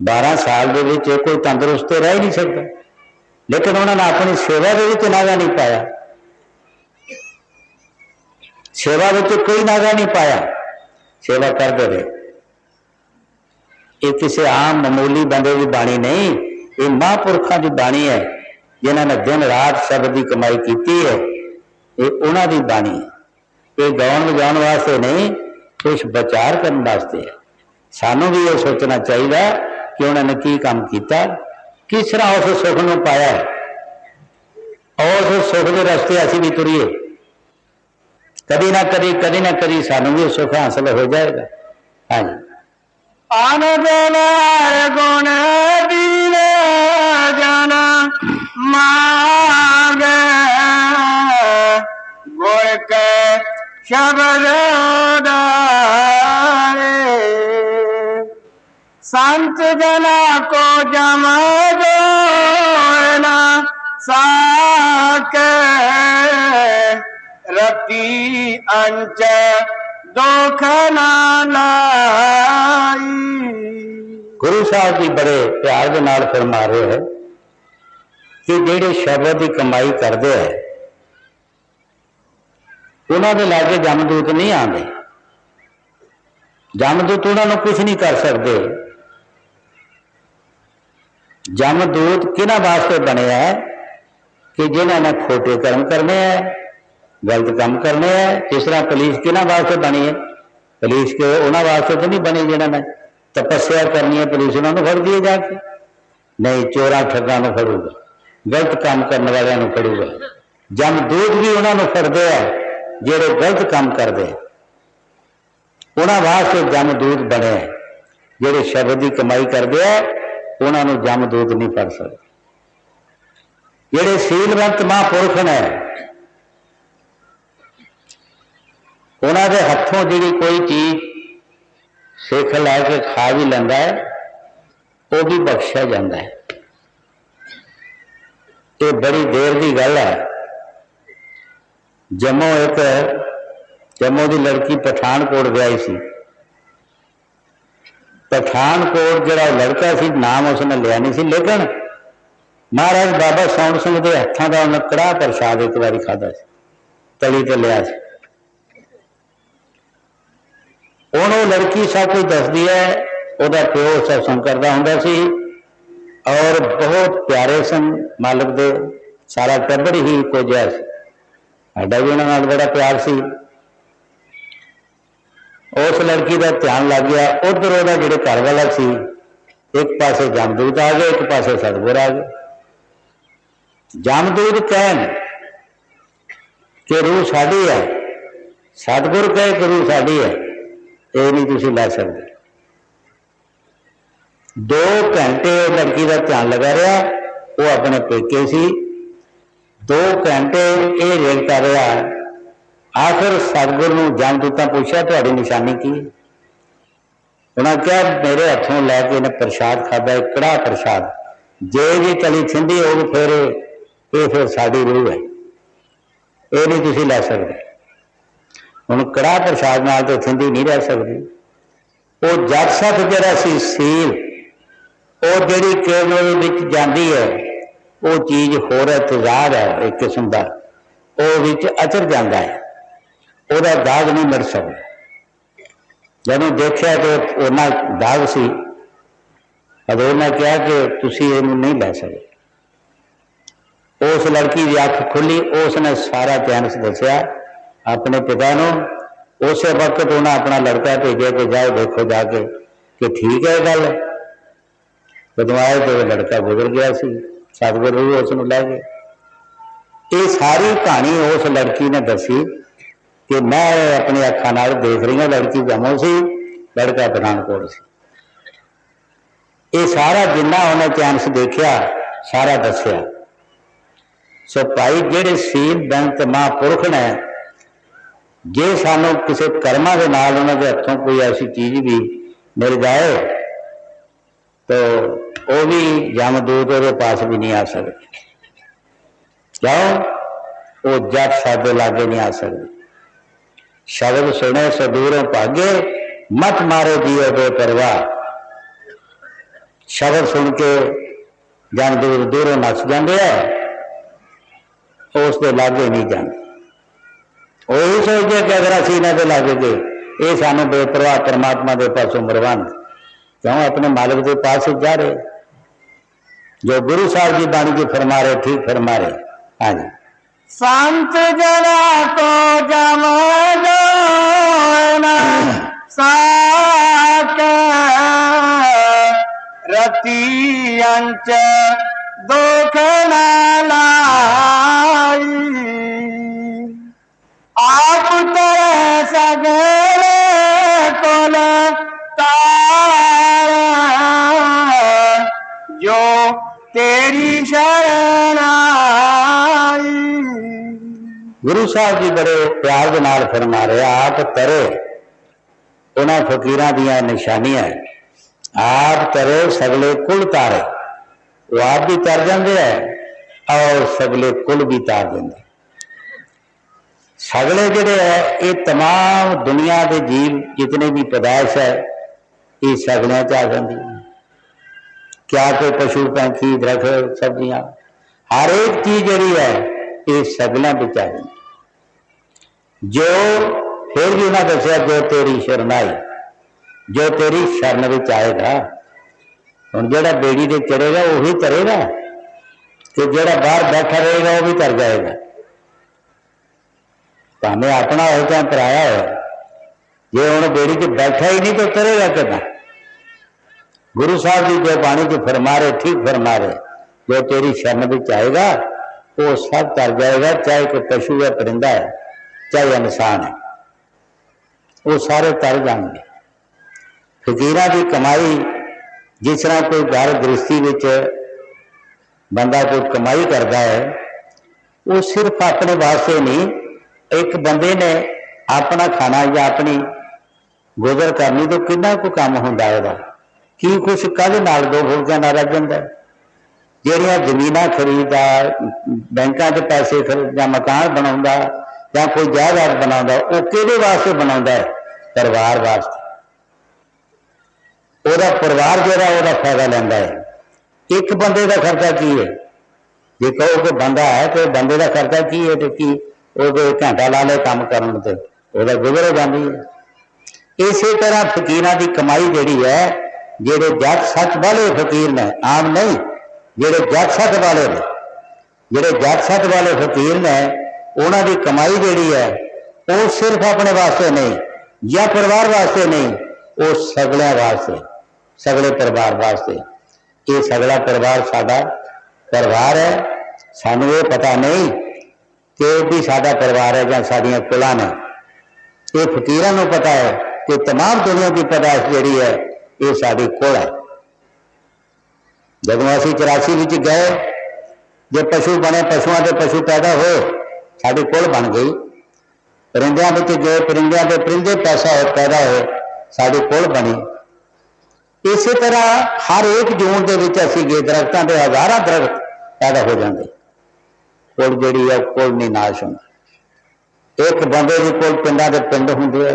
12 साल के कोई तंदुरुस्त रह ही नहीं सकता, लेकिन उन्होंने अपनी सेवा के नागा नहीं पाया, सेवा में कोई नागा नहीं पाया, सेवा करते रहे। ये किसी आम मामूली बंदे की बाणी नहीं, ये महापुरखों की बाणी है, जिन्होंने दिन रात शब्द की कमाई की है, ये उन्हों की बाणी है। ये गाउन बजाने वास्ते नहीं, कुछ विचार करने वास्ते है। सानू भी ये सोचना चाहिए कि उन्होंने की काम किया, किस तरह उस सुख को पाया है, और उस सुख के रस्ते असीं भी तुरीए। कभी ना कभी सानू भी सुख हासिल हो जाएगा। हाँ जी। आनंद गुण दीन जन मांग गुण के शब्द उदारे, संत जना को जमा जोड़ना साके, रति अंच दुख ना लाई। गुरु साहब जी बड़े प्यार के नाल फरमा रहे हैं कि जेड़े शब्द की कमाई करते हैं उन्होंने लागे जमदूत नहीं आते। जमदूत उन्होंने कुछ नहीं कर सकते। जमदूत किन्हां वास्ते बने है कि जिन्होंने खोटे कर्म करने हैं, गलत काम करने हैं। जिस तरह पुलिस किन्हां वास्ते बनी है, पुलिस के उन्होंने वास्ते तो नहीं बनी जिन्होंने तपस्या करनी है, पुलिस उन्होंने फड़ दिए जाके नहीं, चोरा ठगा फड़ूगा, गलत काम करने वाले फड़ूगा। जमदूत भी उन्होंने फड़ते हैं जेड़े गलत काम करते हैं। उन्होंने वास्ते जमदूत बने, जेडे शब्द की कमाई करते हैं उन्होंने जमदूत नहीं पढ़ सकते। जेडे सीलवंत महापुरुष ने उन्होंने हथों जी कोई चीज सिख लैके खा भी लेंदा है वो भी बख्शा जाता है। ये बड़ी देर की गल है। जम्मू की लड़की पठानकोट गई सी। पठानकोट जरा लड़का सी नाम उसने लिया नहीं सी, लेकिन महाराज बाबा सौंड सिंह के हथों का उन्हें कड़ाह प्रसाद एक बार खाधा सी, तली तो लिया सी। उन्होंने लड़की सब कुछ दसदी है, वह प्यो सत्संग करता होंदा सी और बहुत प्यारे सन मालिक दे, सारा टब्बर ही इको जिहा सी, साडा भी उन्हां नाल बड़ा प्यार सी। उस लड़की का ध्यान लग गया, उधर वह जिहड़े घर वाला सी एक पासे जमदूत आ गए, एक पासे सतगुर आ गए। जमदूत कहन कि रूह साडी है, सतगुर कहे कि रूह साडी है, ये नहीं तुसीं लै सकदे। 2 घंटे लड़की का ध्यान लगा रहा, वो अपने पेके सी। 2 घंटे ये रेलता रहा। आखिर सतगुर नूं जमदूतां पूछा तुहाडी निशानी की है? उन्होंने कहा मेरे हथों लैके इन्हें प्रसाद खादा, कड़ाह प्रसाद, जे भी तली छिंदी हो फिर साडी रूह है, ये नहीं तुसीं लै सकदे। हुण कड़ाह प्रसाद नाल तो छिंदी नहीं रह सकती। वो जग सत जिहड़ा सी सील, वो जिहड़ी केवल विच जांदी है, वो चीज होर है, तेजाब है एक किस्म का, वो विच अचर जाता है, वह दाग नहीं मिट सकता। जब देखा तो उन्ना दाग सी, अदो उन्हें कहा कि तुसीं इहनूं नहीं लै सकदे। उस लड़की की अख खुली, उसने सारा चैन दसिया अपने पिता नूं। उस वक्त उन्हें अपना लड़का भेजा कि जाओ देखो जाके कि ठीक है गल। जदों आए तो लड़का गुजर गया सी, सतगुर रूह उस नूं लै गए। ये सारी कहानी उस लड़की ने दसी कि मैं अपनी अखा नाल देख रही हूँ, लड़की जम्मू सी, लड़का पठानकोट सी। ये सारा जिन्ना उन्हें चांस देखा सारा दसिया। सो भाई जेडे सील बंत महापुरुष ने, जे सानू किसी कर्मा के नाल उन्होंने हथों कोई ऐसी चीज भी मिल जाए तो वह भी जमदूत वो पास भी नहीं आ सकते। क्यों? वो जट सादे लागे नहीं आ सकते। शब्द सुने सो दूरों भागे, मत मारो जियो बेपरवाह। शब्द सुन के जमदूत दूरों नस जाते हैं, उसके लागे नहीं जाते। वही सोचते कि अगर असीं इन्हां दे लागे गए, ये सानू बेपरवाह परमात्मा के पासों मरवान। क्यों? अपने मालिक के पास जा रहे। जो गुरु साहब जी बाणी जी फरमा रहे, ठीक फरमा रहे। हाँ जी, संत जना को जम जोना साके, रति अंच दुख न लाई। आप तेरे सगले कुल तारा, जो तेरी शरण आई। गुरु साहब जी बड़े प्यार के नाल फरमा रहे, आप तरे उन्होंने फकीरां दियां निशानियां, आप तरे सगले कुल तारे। वो आप भी तर जाते हैं और सगले कुल भी तार देंगे। सगले जिहड़े है ये तमाम दुनिया के जीव जितने भी पैदाइश है ये सगलियां च आ जाती। क्या कोई पशु पंछी दरख्त सब्जियां हर एक चीज जी है ये सगलों में आ जाती। जो फिर भी उन्हें दसिया जो तेरी शरणाई, जो तेरी शरण में आएगा। हुण जिहड़ा बेड़ी ते चढ़ेगा वही तरेगा, तो जिहड़ा बाहर बैठा रहेगा वह भी तर जाएगा। भावें अपना हो चाहे पराया हो, जे हुण बेड़ी च बैठा ही नहीं तो तरेगा कितना। गुरु साहब जी जो बाणी च फरमा रहे, ठीक फरमा रहे, जो तेरी शरण में आएगा वो सब तर जाएगा, चाहे कोई पशु है, परिंदा है, चाहे इंसान है। वो सारे तर जाएंगे। फकीरां की कमाई जिस तरह कोई घर गृहस्थी विच बंदा कोई कमाई करता है, वो सिर्फ अपने वास्ते नहीं, एक बंदे ने अपना खाना या अपनी गुजर करनी तो कितना को काम होंदा है, की कुछ कल नाल दो फुलकियां नाल रह जांदा है। ਜਿਹੜੀਆਂ ਜ਼ਮੀਨਾਂ ਖਰੀਦਦਾ, ਬੈਂਕਾਂ 'ਚ ਪੈਸੇ ਜਾਂ ਮਕਾਨ ਬਣਾਉਂਦਾ ਜਾਂ ਕੋਈ ਜਾਇਦਾਦ ਬਣਾਉਂਦਾ, ਉਹ ਕਿਹਦੇ ਵਾਸਤੇ ਬਣਾਉਂਦਾ ਹੈ? ਪਰਿਵਾਰ ਵਾਸਤੇ। ਉਹਦਾ ਪਰਿਵਾਰ ਜਿਹੜਾ ਉਹਦਾ ਫਾਇਦਾ ਲੈਂਦਾ ਹੈ। ਇੱਕ ਬੰਦੇ ਦਾ ਖਰਚਾ ਕੀ ਹੈ? ਜੇ ਕਹੋ ਕਿ ਬੰਦਾ ਹੈ ਤੇ ਬੰਦੇ ਦਾ ਖਰਚਾ ਕੀ ਹੈ? ਤੇ ਕੀ ਉਹ ਘੰਟਾ ਲਾ ਲੈ ਕੰਮ ਕਰਨ ਤੇ ਉਹਦਾ ਗੁਜ਼ਰ ਹੋ ਜਾਂਦੀ ਹੈ। ਇਸੇ ਤਰ੍ਹਾਂ ਫਕੀਰਾਂ ਦੀ ਕਮਾਈ ਜਿਹੜੀ ਹੈ, ਜਿਹੜੇ ਜੱਟ ਸੱਚ ਵਾਲੇ ਫਕੀਰ ਨੇ, ਆਮ ਨਹੀਂ, ਜਿਹੜੇ ਜੱਟ ਸੱਚ ਵਾਲੇ ਨੇ, ਜਿਹੜੇ ਜੱਟ ਸੱਚ ਵਾਲੇ ਫਕੀਰ ਨੇ, ਉਹਨਾਂ ਦੀ ਕਮਾਈ ਜਿਹੜੀ ਹੈ ਉਹ ਸਿਰਫ ਆਪਣੇ ਵਾਸਤੇ ਨਹੀਂ ਜਾਂ ਪਰਿਵਾਰ ਵਾਸਤੇ ਨਹੀਂ, ਉਹ ਸਗਲਿਆਂ ਵਾਸਤੇ, सगले परिवार वास्ते। ये सगला परिवार साडा परिवार है। सानू ये पता नहीं कि भी साडा परिवार है या साडियां कुलां ने। ये फकीरां नूं पता है कि तमाम दुनिया की पैदाइश जिहड़ी है ये साडी कुल है। जदों असीं 84 विच गए, जे पशु बने, पशुआं दे पशु पैदा होए, साडी कुल बन गई। परिंदियां विच गए, परिंदियां दे परिंदे पैदा होए, साडी कुल बनी। इस तरह हर एक जून के असीं गए, दरख्तों के हज़ारां दरख्त पैदा हो जाते, कुल जिहड़ी है कुल नहीं नाश होंदी। एक बंदे की कुल पिंडां दे पिंड हुंदे है।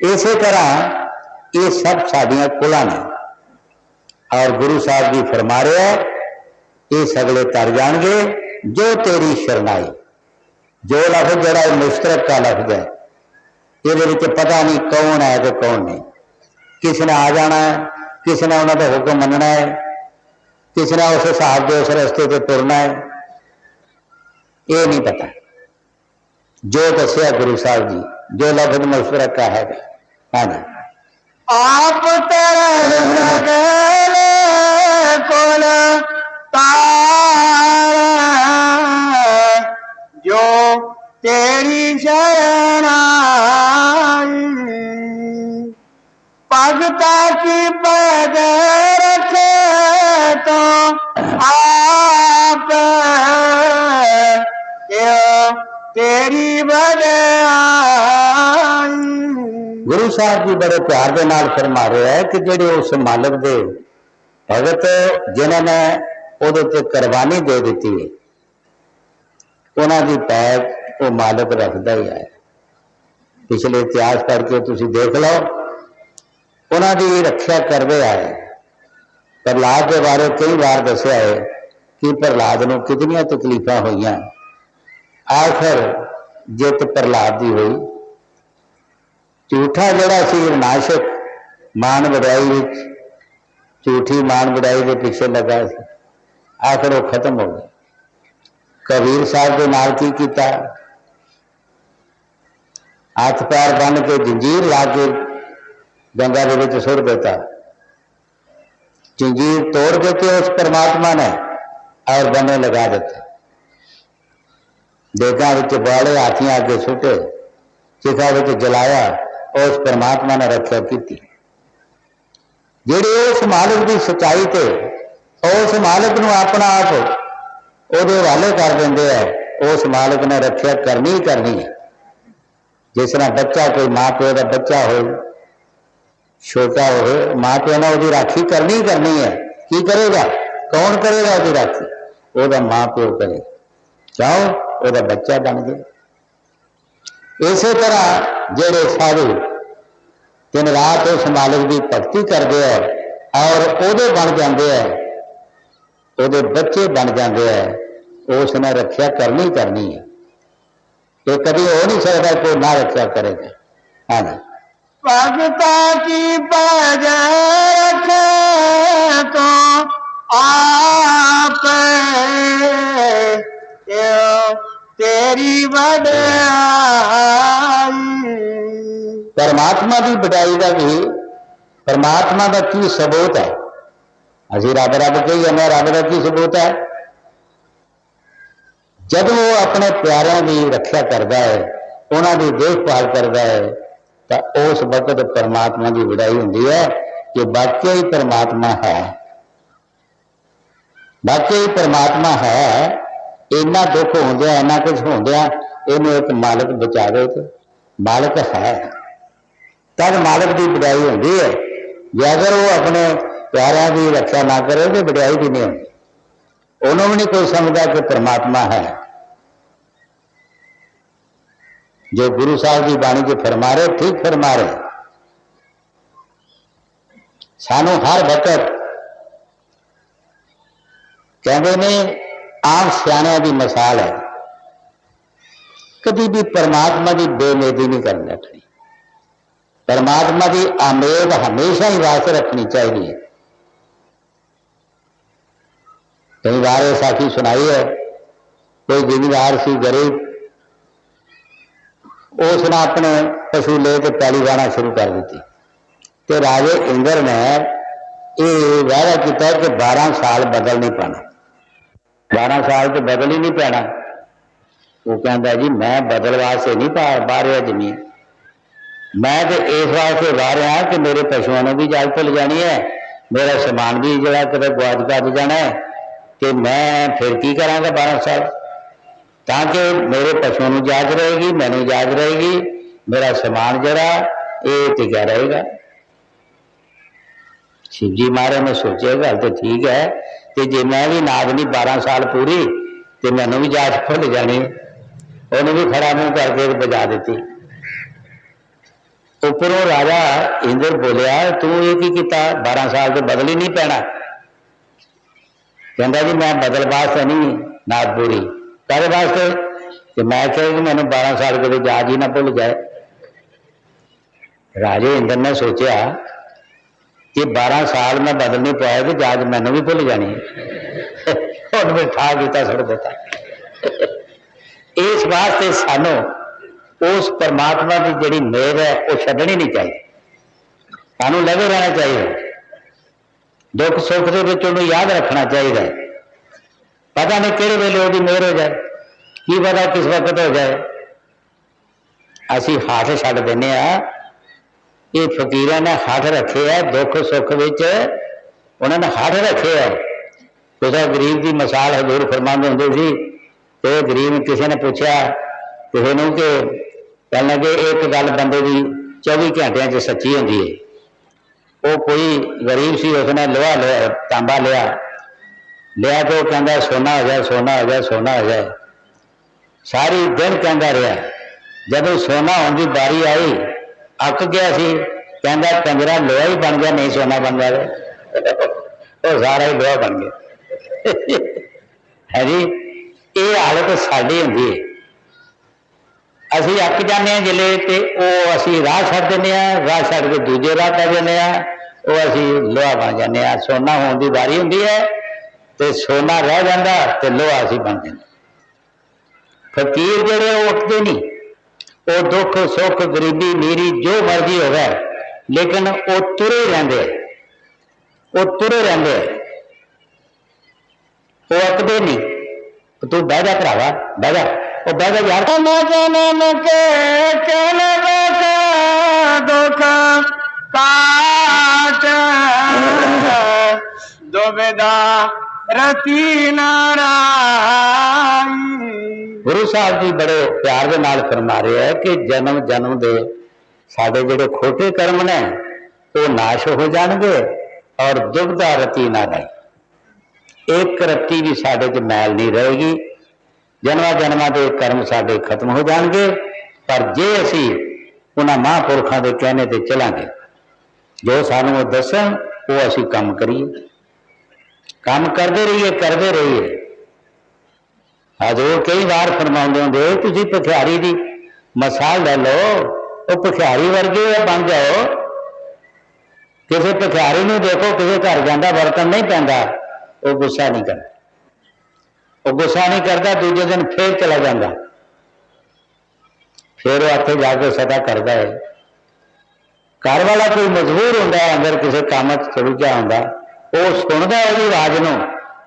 इस तरह ये सब साडियां कुलां ने। और गुरु साहब जी फरमा रहे हैं, ये सगले तर जाएंगे जो तेरी शरणाई। जो लफ्ज़ जिहड़ा मुश्तरक का लफ्ज़ है, ये पता नहीं कौन है तो कौन नहीं। किसी ने आ जाना है, किसी ने उन्होंने हुक्म मनना है, किसी ने उस हिसाब से उस रस्ते से तुरना है, ये नहीं पता। जो दसिया गुरु साहब जी, जो लफ्ज़ मुश्तरक का है। हाँ जी, आप तेरे कुल जो तेरी शरणाई, भगता की पद रखे तो आप तेरी बड़ाई। गुरु साहब जी बड़े प्यार के नाल फरमा रहे हैं कि जेडे उस मालिक दे भगत जिन्होंने उहदे ते कुर्बानी दे दी है, उन्हां दी पैज वो मालिक रखता ही है। पिछले इतिहास पढ़ के तुसीं देख लो, उन्होंने रक्षा करते आए। प्रहलाद के बारे कई बार दसिया है कि प्रहलाद को कितनी तकलीफा हुई। आखिर जित प्रहलाद की हुई। झूठा जड़ा सी नाशक मान वडाई, झूठी मान वडाई के पिछे लगा सी, आखिर वो खत्म हो गया। कबीर साहब के नाल की किया, हाथ पैर बन के जंजीर ला के गंगा के विच सुट देता। जंजीर तोड़ देते उस परमात्मा ने और बने लगा देता। देगा विच बाले, हाथियां आगे सुटे, चिखा विच जलाया, उस परमात्मा ने रक्षा की। जिहड़े उस मालिक की सच्चाई ते उस मालिक नूं अपना आप उहदे हवाले कर देंदे है, उस मालिक ने रक्षा करनी ही करनी है। जिस तरह बच्चा, कोई माँ प्यो का बच्चा हो, छोटा हो, माँ प्यो ने उसकी राखी करनी ही करनी है। की करेगा? कौन करेगा उसकी राखी? वह माँ प्यो करे। क्यों? वह बच्चा बन गया। इस तरह जेड़े साधु दिन रात उस मालिक की भगती करते हैं और ओदे बन जाते हैं, ओदे बच्चे बन जाते हैं, उसने रक्षा करनी करनी है। ये कभी हो नहीं सकता कोई ना रक्षा करेगा। हाँ जी, भगता की पैज रखे तो आप तेरी बड़ाई। परमात्मा की बड़ाई का भी, परमात्मा का की सबूत है? असी रब रब कही जाने, रब का की सबूत है? जब वो अपने प्यारों की रक्षा करता है, उन्हों की देखभाल करता है, तो उस वक्त परमात्मा की वड़ाई होंगी है कि वाकई ही परमात्मा है, वाकई ही परमात्मा है। इन्ना दुख होंदे इन्ना कुछ होंदे इन्हें एक मालिक बचावे, तो मालिक है, तब मालिक की वड़ाई होंगी है। जे अगर वो अपने प्यारों की रक्षा ना करे तो वड़ाई भी नहीं होती, उन्होंने भी नहीं कोई समझता कि परमात्मा है। जो गुरु साहब की बाणी च फरमा रहे ठीक फरमा रहे, सानू हर वक्त कहते ने आम सियाणियां की मिसाल है, कभी भी परमात्मा की बेमेदी नहीं करनी रखनी, परमात्मा की आमेद हमेशा ही वास्ते रखनी चाहिए। कई बार ये साखी सुनाई है, कोई जिमीदार सी गरीब, उसने अपने पशु ले के पैली वाहना शुरू कर दी, तो राजे इंद्र ने यह वादा किया कि 12 साल बदल नहीं पाना, 12 साल तो बदल ही नहीं पैना। वो कहता जी मैं बदल वास्ते नहीं वाह रहा जमीन, मैं तो इस वास्ते वाह रहा कि मेरे पशुओं ने भी इजाजत भुल जानी है, मेरा समान भी जो कदे गुआच गज जाना है, कि मैं फिर की करांगा 12 साल, ताकि मेरे पशुओं को इजाजत रहेगी, मैंने इजाजत रहेगी, मेरा समान जरा ये टिका रहेगा। शिव जी महाराज ने सोचा गल तो ठीक है, तो जे मैं भी नाद नहीं 12 साल पूरी तो मैनू भी इजाजत भुल जानी, उन्हें भी खड़ा मुंह करके बजा दी। उपरों राजा इंद्र बोलिया तू ये की किया, 12 साल तो बदल ही नहीं पैना। कहता जी मैं बदल वास्ते नहीं नाद पूरी, कहते वास्ते कि मैं कह कि मैंने 12 साल के जाज ही ना भुल जाए। राजे इंद्र ने सोचा कि 12 साल मैं बदल नहीं पाया तो जाज मैनू भी भुल जानी और मैं ठा किया सुट देता। इस वास्ते सानू उस परमात्मा की जिहड़ी मेद है वो छड्डनी नहीं चाहिए, सानू लगे रहना चाहिए, दुख सुख के विच उहनूं याद रखना चाहिए। पता नहीं किहड़े वेले उसकी मेहर हो जाए, की पता किस वक्त हो जाए। असी हाथ छड्ड दिंदे आ, ये फकीरां ने हाथ रखे है दुख सुख विच, उन्होंने हाथ रखे है। कुछ गरीब की मिसाल हजूर फरमाते होंदे सी, तो गरीब किसी ने पूछा किसी ने कि कहने लगे एक गल बंदे की 24 घंटिया च सच्ची होंदी है। वो कोई गरीब सी, उसने लोहा लिया, तांबा लिया तो कहता सोना हो जाए, सोना हो जाए, सोना हो जाए, सारी दिन कहता रहा। जब सोना होने की बारी आई अक गया सी, कहता कंजरा लोहा ही बन गया, नहीं सोना बन जाए, तो सारा ही लोहा बन गया है जी। ये हालत साड़ी होंगी है, असी अक जाने जिले तो असी राह छड्ड दिंदे आ, राह छड्ड के दूजे राह पै जाने आ, वो असी लोहा बन जाने आ। सोना होने की बारी होंगी है तो सोना रह जाता तो लोहा असी बन जाते। फकीर जोड़े वो उठते नहीं, वो दुख सुख गरीबी मीरी जो मर्जी हो गए, लेकिन वो तुरे रहते, वो तुरे रहते, वो अकते नहीं। तू बह जा भरावा, बह जा, वो बह जा यार। जनम के दुख काट दुविधा रति नारायण। गुरु साहब जी बड़े प्यार के नाल फरमा रहे हैं कि जन्म जन्म दे साडे जिहड़े खोटे कर्म ने वो नाश हो जाएंगे और दुविधा रति ना रहे, एक रत्ती भी साडे च मैल नहीं रहेगी। जन्मा जन्मा के कर्म साडे खत्म हो जाएंगे, पर जे असी उन्हां महापुरखों के कहने ते चलांगे, जो सानू दसन वो असी काम करिए, काम करते रहिए। हजूर कई बार फरमाते होंगे तुसीं भखियारी की मिसाल ले लो, वो भखियारी वर्गे बन जाओ। किसी भखियारी नूं देखो, किसी घर जाता बर्तन नहीं पैंदा, वो गुस्सा नहीं करता, वो गुस्सा नहीं करता, दूजे दिन फिर चला जाता, फिर वो उत्थे जाके सदा करता है। घर वाला कोई मजबूर होंदा है, अंदर किसी काम चलूचा होंदा, वो सुनता उसकी आवाज नूं,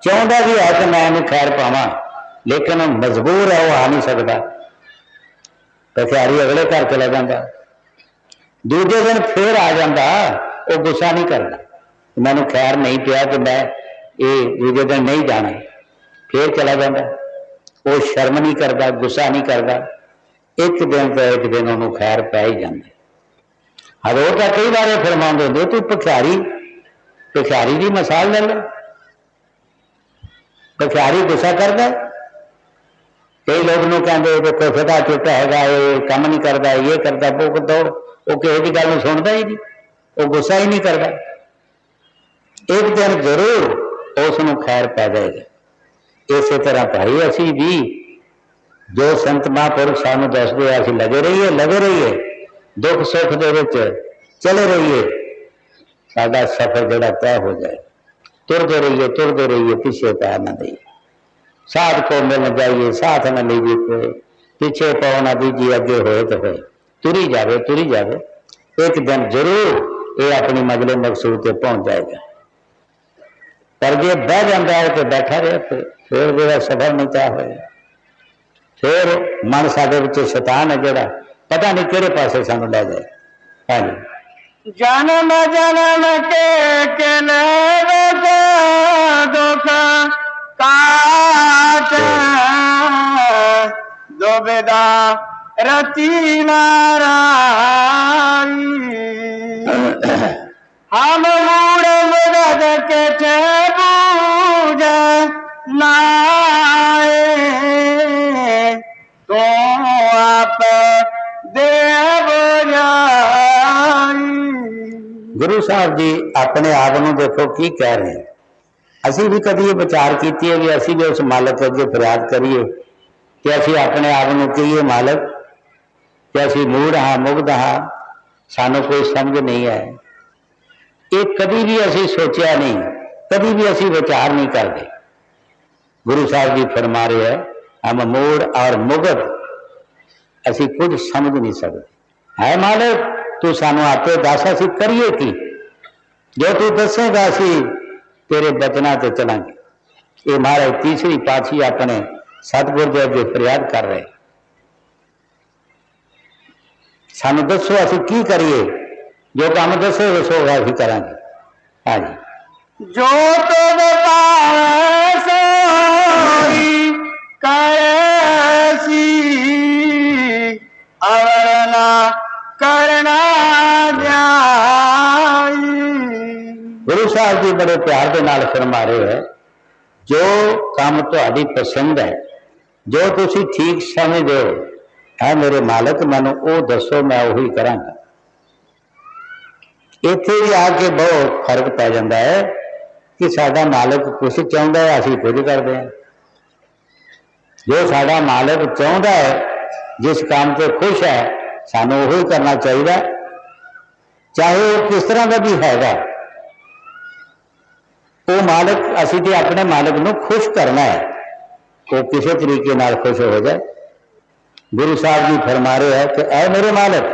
चाहता भी है कि मैं इन्हूं खैर पावां, लेकिन मजबूर है, वो आ नहीं सकता। भखियारी अगले घर चला जाता, दूजे दिन फिर आ जाता, वो गुस्सा नहीं करता, मैनू खैर नहीं पिया कि मैं ये दूजे दिन नहीं जाना, फिर चला जाता। वो शर्म नहीं करता, गुस्सा नहीं करता, एक दिन तो एक दिन उन्होंने खैर पै ही जाती। हजूर तो कई बार फरमाते होंगे, तू भिखारी की मिसाल ले लो, भिखारी गुस्सा करता। कई लोग नूं कहते देखो फिदा चुटा है, ये काम नहीं करता, ये करता, वो करता, वो किसी की गल सुनता ही नहीं, वो गुस्सा ही नहीं करता। एक दिन जरूर उसनूं खैर पै जाएगी। इस तरह भाई असी भी जो संत महापुरुष सानू दसदे असीं लगे रहिए, दुख सुख दे विच चले रहिए, साडा सफर जिहड़ा तय हो जाए। तुरते रहिए, पीछे पैर न दईए, साथ को मिल जाइए, साथ न लीजिए कोई, पीछे पाओ न दीजिए, अगे होए तो होए, तुरी जावे। एक दिन जरूर ये अपनी मंजिल मकसूद ते पहुंच जाएगा। पर जे बह जाता है तो बैठा रहे, फिर जो सफर नहीं तय होया। फिर मन साडे विच शैतान है जिहड़ा पता नहीं किहड़े पासे सानू लै जाए। हाँ जी, जन्म जन्म के दुख काट दुविधा रति नाराई, हम मूड मुरद के बूझ नाए, तो आप देव गुरु साहब जी अपने आप को देखो की कह रहे हैं। असी भी कभी ये विचार की है कि असी भी उस मालक अगे फरियाद करिए कि असी अपने आप को कहिए मालक कि असी मूड हाँ, मुग्ध हाँ, सानू कोई समझ नहीं है। ये कभी भी असी सोचा नहीं, कभी भी असी विचार नहीं करते। गुरु साहब जी फरमा रहे हैं हम मूड और मुग्ध असी कुछ समझ नहीं सकते। है मालक तू सानू आपे दस असी करिए की, जो तू दसेगा असी तेरे बचना ते चलांगे। ये महाराज तीसरी पातशाही अपने सतगुर दे अगे फरियाद कर रहे, सानू दसो असी की करिए, जो काम दसो दसोगा असी करांगे। हाँ जी, जो तुम सोई कैसी अवरना करना जाई। गुरु साहब जी बड़े प्यार के नाल फरमा रहे हैं, जो काम तुहाडी पसंद है, जो तुसी ठीक समझदे हो, है मेरे मालक मैनू वो दसो, मैं उही करांगा। इत्थे भी आके बहुत फर्क पै जाता है कि साडा मालक कुछ चाहुंदा है, असीं कुछ करते हैं। जो साडा मालक चाहुंदा है, जिस काम से खुश है, सानू उही करना चाहिए, चाहे वो किस तरह का भी हैगा। वो मालक असीं ते अपने मालक नूं खुश करना है, वो किसी तरीके नाल खुश हो जाए। गुरु साहब जी फरमा रहे हैं कि ऐ मेरे मालक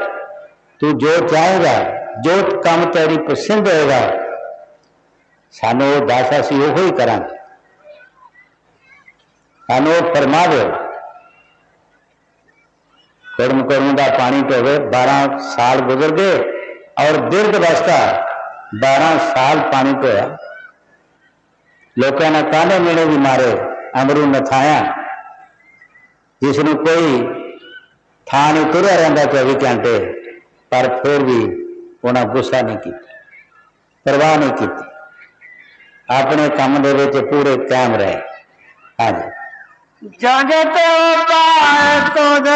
तू जो चाहेगा, जो काम तेरी पसंद होगा, सानू वो दस असीं उहो ही करांगे। सानू फरमा दो कुर्म का पानी ढोवे 12 साल गुजर गए और दीर्घ अवस्था 12 साल पानी ढोया, लोगों ने ताने मेने भी मारे, अमरू नथाया, जिसनों कोई थां नहीं तुरया रहा 24 घंटे, पर फिर भी उन्हें गुस्सा नहीं किया, परवाह नहीं की, अपने काम दे विच पूरे कायम रहे। हाँ जी, जगत पाए तुझ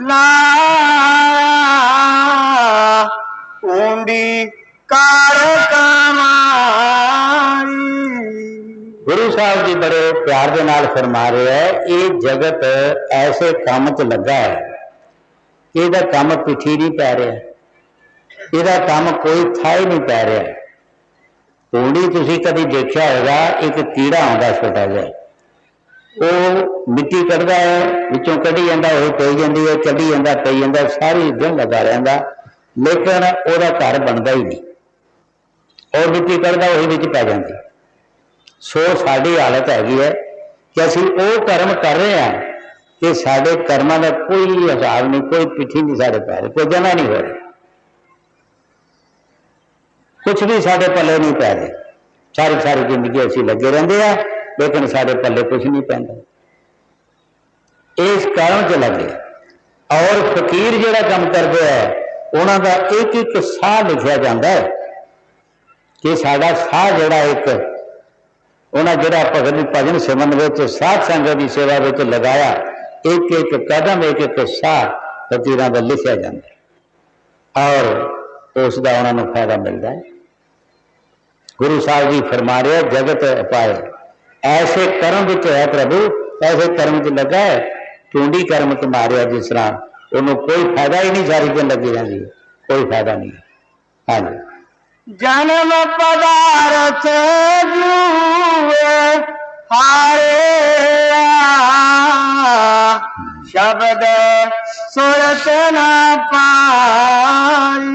लाया, ऊंडी कार कमाई। गुरु साहब जी बड़े प्यार के नाल फरमा रहे हैं, ये जगत ऐसे काम च लगा है, ਇਹਦਾ ਕੰਮ ਪਿੱਠੀ नहीं पै रहा, ਇਹਦਾ ਕੰਮ कोई थाई नहीं पै रहा। पूरी तुसीं कभी देखा होगा, एक कीड़ा आउंदा छोटा जिहा, वो मिट्टी कढ़दा है, विचों कढ़ी जांदा, वो पई जांदी है, कढ़ी जांदा पई जांदा, सारी दिन लगा रहिंदा, लेकिन ਉਹਦਾ घर बनता ही नहीं, और मिट्टी कढ़दा वही विच पै जांदी। सो साडी हालत हैगी है कि असीं वो कर्म कर रहे हैं कि साढ़े कर्मां का कोई हिसाब नहीं, कोई पिछी नहीं साढ़े पै रही, कोई जमा नहीं हो रहा, कुछ भी साढ़े पल्ले नहीं पै रहे। सारी सारी जिंदगी असीं लगे रहंदे आ, लेकिन साढ़े पल्ले कुछ नहीं पैंदा। इस कारण च लगे। और फकीर जिहड़ा काम करते हैं उन्हां दा एक एक साह लिखिया जाता है कि साडा साह जिहड़ा एक उन्हें जिहड़ा भगत भजन सिमरन विच साध संगत की सेवा विच लगाया, एक एक कदम एक एक साह फकीरां दा लिखिया जाता है और उसका उन्होंने फायदा मिलता है। गुरु साहब जी फरमा रहे जगत पाए ऐसे कर्म विच है प्रभु, ऐसे कर्म च लगा है, टूंडी कर्म च मारिया जिस तरह उन्होंने कोई फायदा ही नहीं, सारी दिन लगी रहती, कोई फायदा नहीं। हाँ जी। जन्म पदार्थ जुए हारे शब्द सुरत न पाई।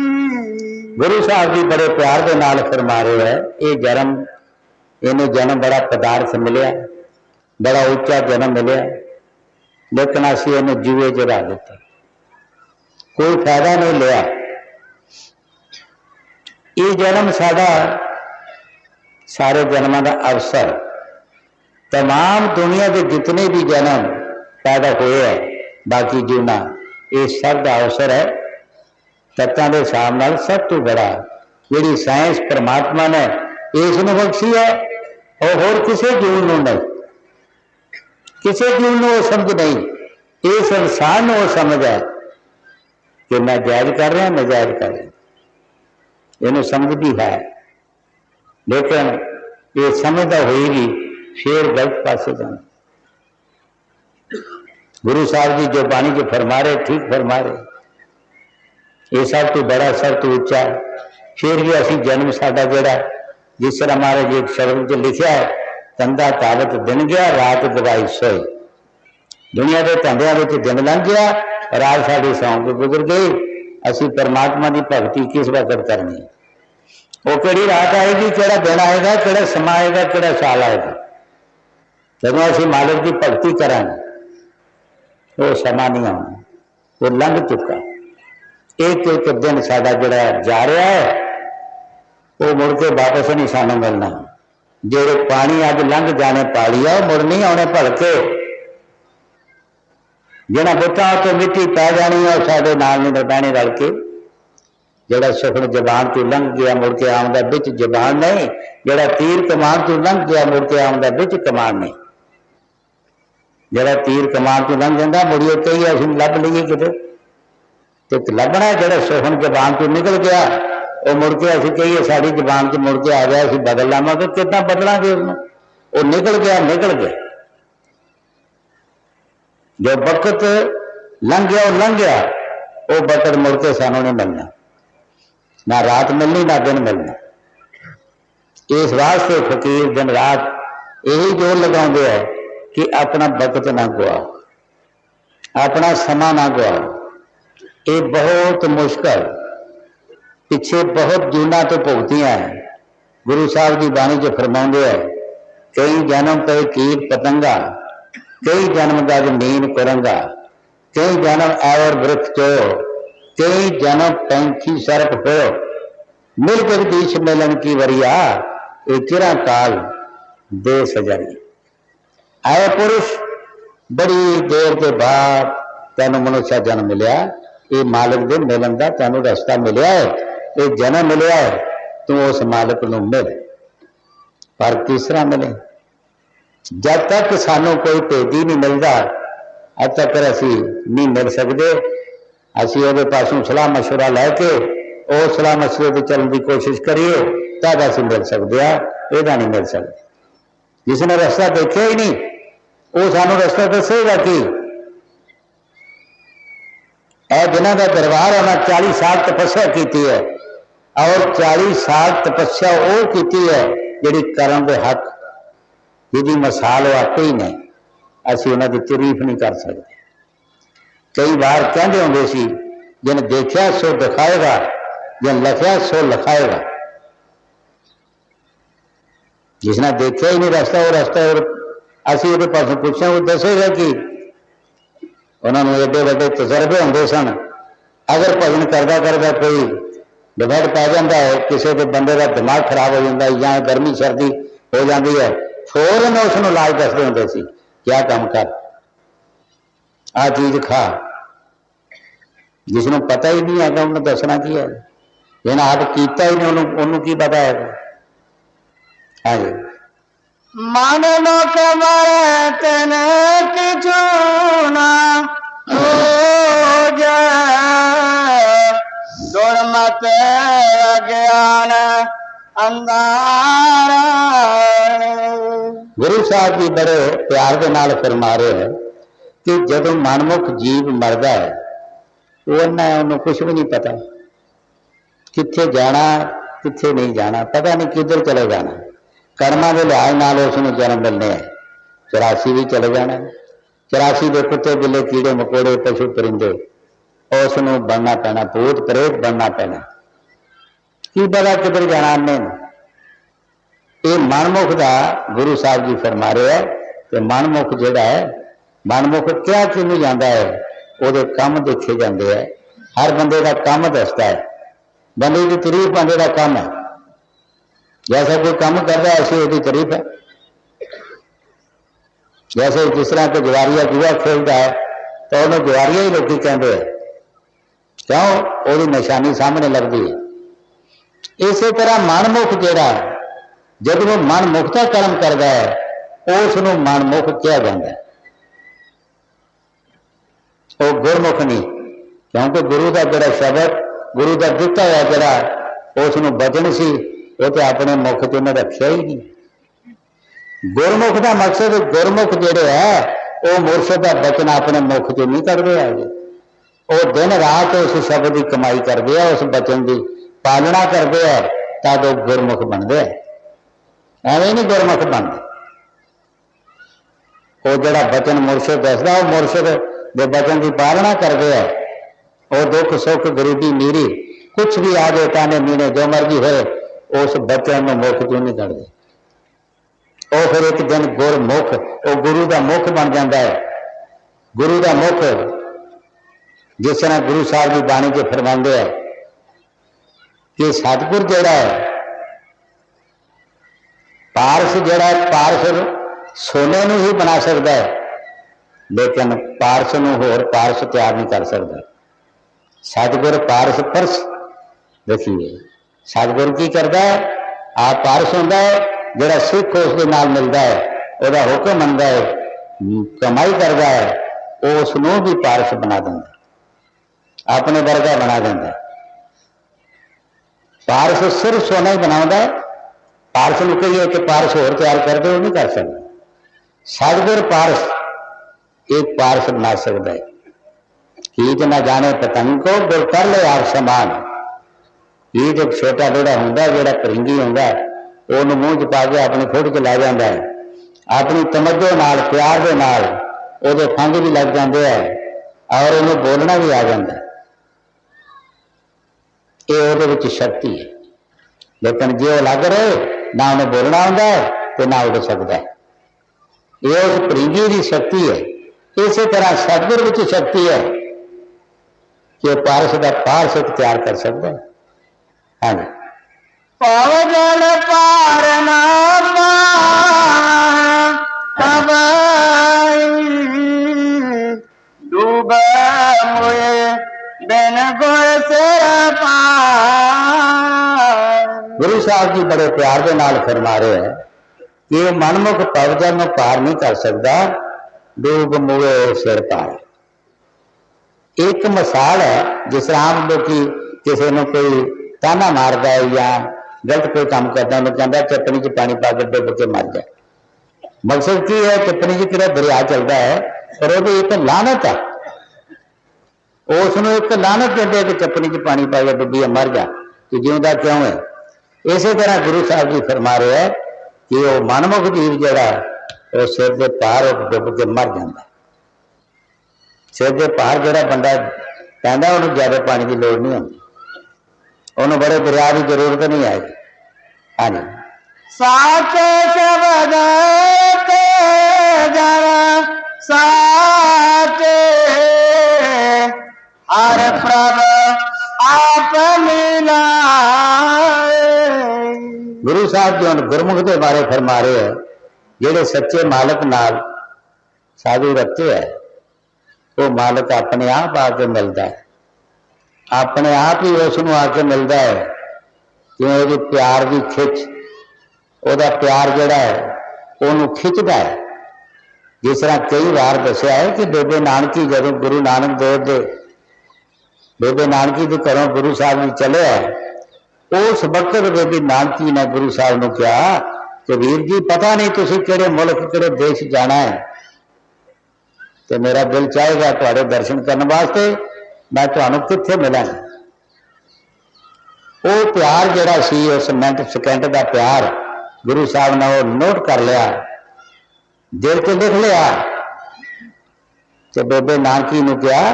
गुरु साहब जी बड़े प्यार के नाल फरमा रहे है, ये जन्म इन्हें जन्म बड़ा पदार्थ मिले, बड़ा उच्चा जन्म मिले, लेकिन असी इन्हें जुए च रख दिता, कोई फायदा नहीं लिया। ये जन्म साडा सारे जन्मों का अवसर, तमाम दुनिया के जितने भी जन्म पैदा हुए हैं बाकी जीवना, ये सब का अवसर है। तत्तां के हिसाब नाल सब तो बड़ा जिहड़ी साइंस परमात्मा ने इस नूं बख्शी है और होर किसी जीव नूं नहीं, किसी जीव नूं समझ नहीं। इस इंसान नूं समझ है कि मैं जायज कर रहा, नजायज कर रहा, इन्हें समझ भी है, लेकिन ये समझता हुई भी फिर गलत पासे जाना। गुरु साहब जी जो बाणी जो फरमा रहे ठीक फरमा रहे, ये सब तो बड़ा सब तो उच्चा। फिर भी असी जन्म साडा जोड़ा जिस तरह महाराज एक शब्द च लिखा है, कंधा तावत दिन गया रात दवाई सोई। दुनिया के धंधिया दिन लंघ गया, रात साड़ी सौ के गुजर गई। असी परमात्मा की भगती किस वक्त करनी, वो कि रात आएगी, कि दिन आएगा, कि समा आएगा, कि साल आएगा। जब असी मालिक की भगती करा वो समा नहीं आना, वो लंघ चुका। एक एक दिन साडा जिहड़ा जा रहा है वो मुड़ के वापस नहीं सानू मिलना। जो पानी अज लंघ जाने पा लिया मुड़ नहीं आने भलके, जिन्हें बुतों तो मिट्टी पै जानी है साडे नाल नहीं पैने रल के। जिहड़ा सुखन जबान तो लंघ गया मुड़ के आउंदा विच जबान नहीं, जिहड़ा तीर कमान तो लंघ गया मुड़ के आउंदा विच कमान नहीं। जिहड़ा तीर कमान तो लंघ जाता मुड़िए कही असीं लभ लईए किते, तो लभना जिहड़ा सुखन जबान तो निकल गया वो मुड़ के असीं कहिए साड़ी जबान च मुड़ के आ गया, असीं बदल लावांगे, कितना बदलांगे उसनूं, वो निकल गया निकल गया। जो वक्त लंघ गया वो लंघ गया, वो वक्त मुड़ के सानू नहीं मिलना, ना रात मिलनी ना दिन मिलना। इस वास्ते फकीर दिन रात यही जोर लगाते हैं कि अपना वक्त ना गवाओ, अपना समा ना गवाओ। ये बहुत मुश्किल पिछे बहुत जूना तो भुगतियां है। गुरु साहब की बाणी च फरमाते हैं, कई जन्म पे कीट पतंगा, कई जन्म गज नीन कुरंगा, कई जन्म ऐवर वृक्ष चो, कई जन्म पैंखी सर्प हो, मिल जगदीश मिलन की वरिया, ये चिरा काल दे सजाई। आए पुरुष बड़ी देर के बाद तेन मनुष्य जन्म मिलया, ये मालिक के मिलन का तेन रस्ता मिलया है, ये जन्म मिलया है, तू उस मालिक को मिल। पर तीसरा मिले, जब तक सानू कोई भेदी नहीं मिलता अब तक असी नहीं मिल सकते। असी वो पासों सलाह मशवरा लैके उस सलाह मशवरे पर चलने की कोशिश करिए तब असी मिल सकते हैं, यदा नहीं मिल सकते। जिसने रस्ता देखा ही नहीं वो सानू रस्ता दसेगा कि जिन्हों का दरबार है 40 साल तपस्या की है, और 40 साल तपस्या वो की है जी कर्म के हक जिहदी मिसाल वो आपे ही ने, असी उन्होंने तारीफ नहीं कर सकते। कई बार कहते होंगे सी, जिन देखा सो दिखाएगा, जिन लिखा सो लिखाएगा। जिसने देखा ही नहीं रास्ता वो रास्ता, और असी वो पासों पूछा वो दसेगा कि उन्होंने एडे वड्डे तजर्बे होंगे सन। अगर भजन करदा करदा कोई डिफेक्ट पै जाता है, किसी के बंदे का दिमाग खराब हो जाता है या गर्मी सर्दी हो जाती है, फौरन उसनों इलाज दसते होंगे सी, क्या काम कर, आ चीज खा। जिसनों पता ही नहीं है उन्होंने दसना की है, जिन्हें आप किया ही नहीं उन्होंने की पता है। हाँ जी, मन मुख मरे तेन किछु ना सूझे, दुर्मत अज्ञान अंधारा। गुरु साहब जी बड़े प्यार के नाल फरमा रहे हैं कि जदों मनमुख जीव मरदा है उन्होंने कुछ भी नहीं पता, कित्थे जाना कित्थे नहीं जाना, पता नहीं किधर चले जाना। कर्मा के लिहाज नाल उसनूं जन्म मिलने है, 84 भी चले जाना, 84 के कुत्ते बिल्ले कीड़े मकोड़े पशु परिंदे उसनूं बनना पैना, भूत प्रेत बनना पैना, की पता किधर जाना ने। ये मनमुख का गुरु साहब जी फरमा रहे हैं कि मनमुख जिहड़ा है, मनमुख क्या किनू जाता है, वो काम देखे जाते हैं। हर बंदे का काम दसता है, बंदे की तारीफ बंदे का काम है। जैसा कोई काम करता है ऐसी उसकी तारीफ है। जैसे जिस तरह कोई जवारिया जुआ खेलता है तो उन्हें जवारिया ही लोग कहते हैं, क्यों, वो निशानी सामने लगती है। इस तरह मनमुख जिहड़ा जब वो मनमुखता कर्म करता है उसनों मनमुख कहा जाता है, वो गुरमुख नहीं। क्योंकि गुरु का जोड़ा शब्द, गुरु का दिता हुआ जोड़ा उसनों बचन सी, वो तो अपने मुख च उन्हें रखिया ही नहीं। गुरमुख का मकसद, गुरमुख जेड़े है वो मुर्शद का बचन अपने मुख च नहीं करते है, वो दिन रात उस शब्द की कमाई करते हैं, उस बचन की पालना करते हैं, तब वो गुरमुख बनते हैं। एवं नहीं गुरमुख बनते। वो जोड़ा बचन मुर्शद दसदा वो मुर्शद के बचन की पालना करते हैं। वो दुख सुख गरीबी मीरी कुछ भी आ जाए, ताने मीने जो मर्जी हो, उस बचन में मुख क्यों नहीं करते। वो फिर एक दिन गुरमुख, वो गुरु का मुख बन जाता है। गुरु का मुख जिस तरह गुरु साहब की बाणी के फरमाते हैं कि सतगुर जोड़ा है, पारस जोड़ा है, पारस सोने ਨੂੰ ही बना सकता है, लेकिन पारस ਨੂੰ होर पारस तैयार नहीं कर सकता। सतगुर पारस परस देखिए, सतगुर की करता है, आप पारस होता है, जोड़ा सिख उसके नाल मिलता है, वह हुक्म मनता है, कमाई करता है, उसनों भी पारस बना देता, अपने वर्गा बना देता। पारस सिर्फ सोना ही बनाता है, पारस में कहिए कि पारस होर तैयार कर दे, वो नहीं कर सकता। सतगुर पारस एक पारस बना सकता है। कीट ना जाने पतंग को गुर कर ले आप समान। कीट एक छोटा जोड़ा होंगे, जोड़ा परिंगी होंगे, उन्होंने मूँह च पा के अपनी खुद च लै जाता है, अपनी तमज्जो नाल प्यार के नाल उहदे फंग भी लग जाते हैं और उन्हें बोलना भी आ जाता है। ये उहदे विच शक्ति है। लेकिन जो अलग रहे, ना उन्हें बोलना आता है तो ना उड़ सकता है। ये उस परिंगी की शक्ति है। इसी तरह सतगुर विच शक्ति है कि पारस का पारस तैयार कर सकता है। हाँ जी, पवजल पार ना डूब मुए बिन गुर से पार। गुरु साहब जी बड़े प्यार के नाल फरमा रहे हैं कि मनमुख पवजल में पार नहीं कर सकता, डूब मुए सिर पार। एक मिसाल है, जिस तरह आम लोग किसी ने कोई ताना मारता है या गलत कोई काम करता है, उन्हें कहता है चपनी च पानी पा के डुब के मर जाए। मकसद की है, चपनी च कि दरिया चलता है पर वो एक लानत है, उसनों एक लानत देते कि चपनी च पानी पा के डुबी मर जा, तो जिंदा क्यों है। इसी तरह गुरु साहब जी फरमा रहे हैं कि वो मनमुख जीव जरा वो सिर के पार डुब के मर जाता। सिर के पार जरा बंदा कहता उन्होंने ज्यादा पानी की लोड़ नहीं होती, उन्होंने बड़े दरिया की जरूरत नहीं आएगी। हाँ जी, साचे शब्द जरा साचे हर प्रभ आप मिलाए। गुरु साहब जी हम गुरमुख के बारे फरमा रहे हैं, जेड़े सच्चे मालिक नाल साधु रखते है वो मालिक अपने आप आके मिलता है, अपने आप ही उसनों आके मिलता है। क्यों वो प्यार की खिच, ਉਹਦਾ प्यार जोड़ा है ਉਹਨੂੰ खिंचता है। जिस तरह कई बार दसिया है कि बेबे नानकी जो गुरु नानक देव दे बेबे नानकी के घरों गुरु साहब जी चले उस वक्त बेबे नानकी ने गुरु साहब ने कहा कि वीर जी पता नहीं तुसी किहड़े मुल्क किहड़े देश जाना है, तो मेरा दिल चाहेगा तुहाडे दर्शन करने वास्ते, मैं तुहानू कित्थे मिलां। वो प्यार जिहड़ा सी उस मिनट सेकंड का प्यार गुरु साहब ने वो नोट कर लिया, दिल से लिख लिया। तो बेबे नानकी ने कहा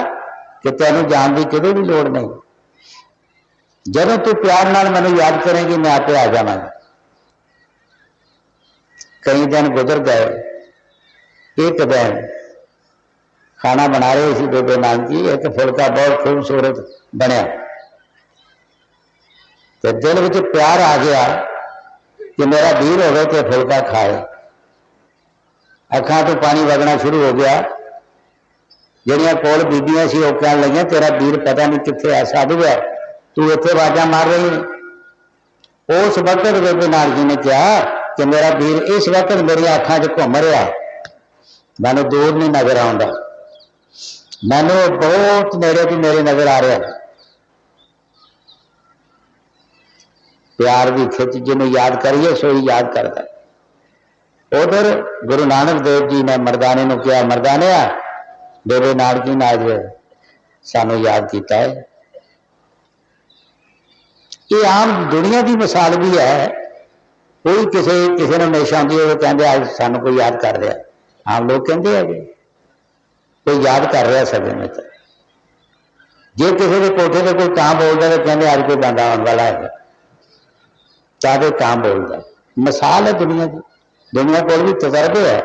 कि तेनू जान की कितने भी लोड़ नहीं, जदों तू प्यार नाल मैनू याद करेंगी मैं आपे आ जावांगा। कई दिन गुजर गए, एक दिन खाना बना रहे थे बेबे नानकी, एक फुलका बहुत खूबसूरत बनया, तो दिल में प्यार आ गया कि मेरा वीर हो गया तो फुलका खाए। अखां तो पानी वगना शुरू हो गया। ਜਿਹੜੀਆਂ ਕੋਲ ਬੀਬੀਆਂ ਸੀ ਉਹ ਕਹਿਣ ਲੱਗੀਆਂ तेरा वीर पता नहीं कित्थे है, साधु है, तू इत्थे आवाज़ां मार रही है। उस वक्त बेबे नानकी ने कहा कि मेरा वीर इस वक्त मेरी अखां 'च घूम रहा, मैनू दूर नहीं नजर आउंदा, मैनू बहुत नेड़े तो मेरे नजर आ रहा। प्यार की खिच जिन्हें याद करिए सो ही याद करता। उधर गुरु नानक देव जी ने मरदाने को कहा, मरदाने बेबे नानकी ने अज सानू याद किया है। ये आम दुनिया की मिसाल भी है, कोई किसी किसी ने मेश आती है कहते अज सानू कोई याद कर रहा, आम लोग कहते हैं कोई याद कर रहा सके में। तो जे किसी के कोठे से कोई कां बोलता तो कहते अज कोई बंदा आने वाला है, चाहे कां बोलता। मिसाल है दुनिया की, दुनिया को भी तजर्बे है।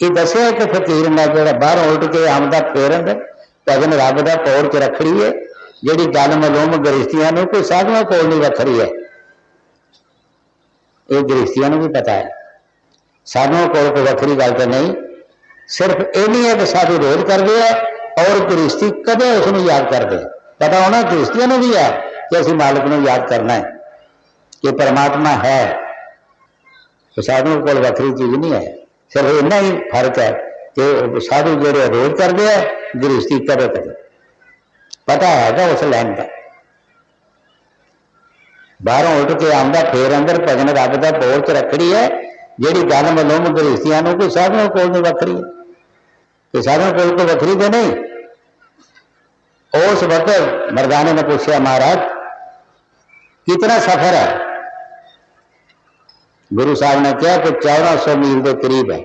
ये दसिया कि फकीर ने जो बाहर उल्ट के आमदा फेर अंदर भजन रब का पौर च रखड़ी है, जी गल मलूम गृहस्थियों को कोई साधुओं को नहीं रखड़ी है, ये गृहस्थियों भी पता है। साधुओं को कोई वक्री गल तो नहीं, सिर्फ ये नहीं है कि साधु रोज करते हैं और गृहस्थी कदे उसको याद करते। पता होना गृहस्थियों भी है कि असं मालिक को याद करना है कि परमात्मा है, तो साधुओं को वक्री चीज नहीं है। सिर्फ इन्ना ही फर्क है कि साधु जो रोज करते हैं, गृहस्थी कदे कदे पता है उस लैन का। बाहरों उठ के आंदा फेर अंदर भजन रब का पौर च रखड़ी है, जी गल मलूम गृहस्थियों को कोई साधुओं को नहीं वक्री है, कि साधुओं को कोई वक्री तो नहीं। उस वक्त मरदाने ने पूछा, महाराज कितना सफर है? गुरु साहब ने कहा कि 1400 मील के करीब है।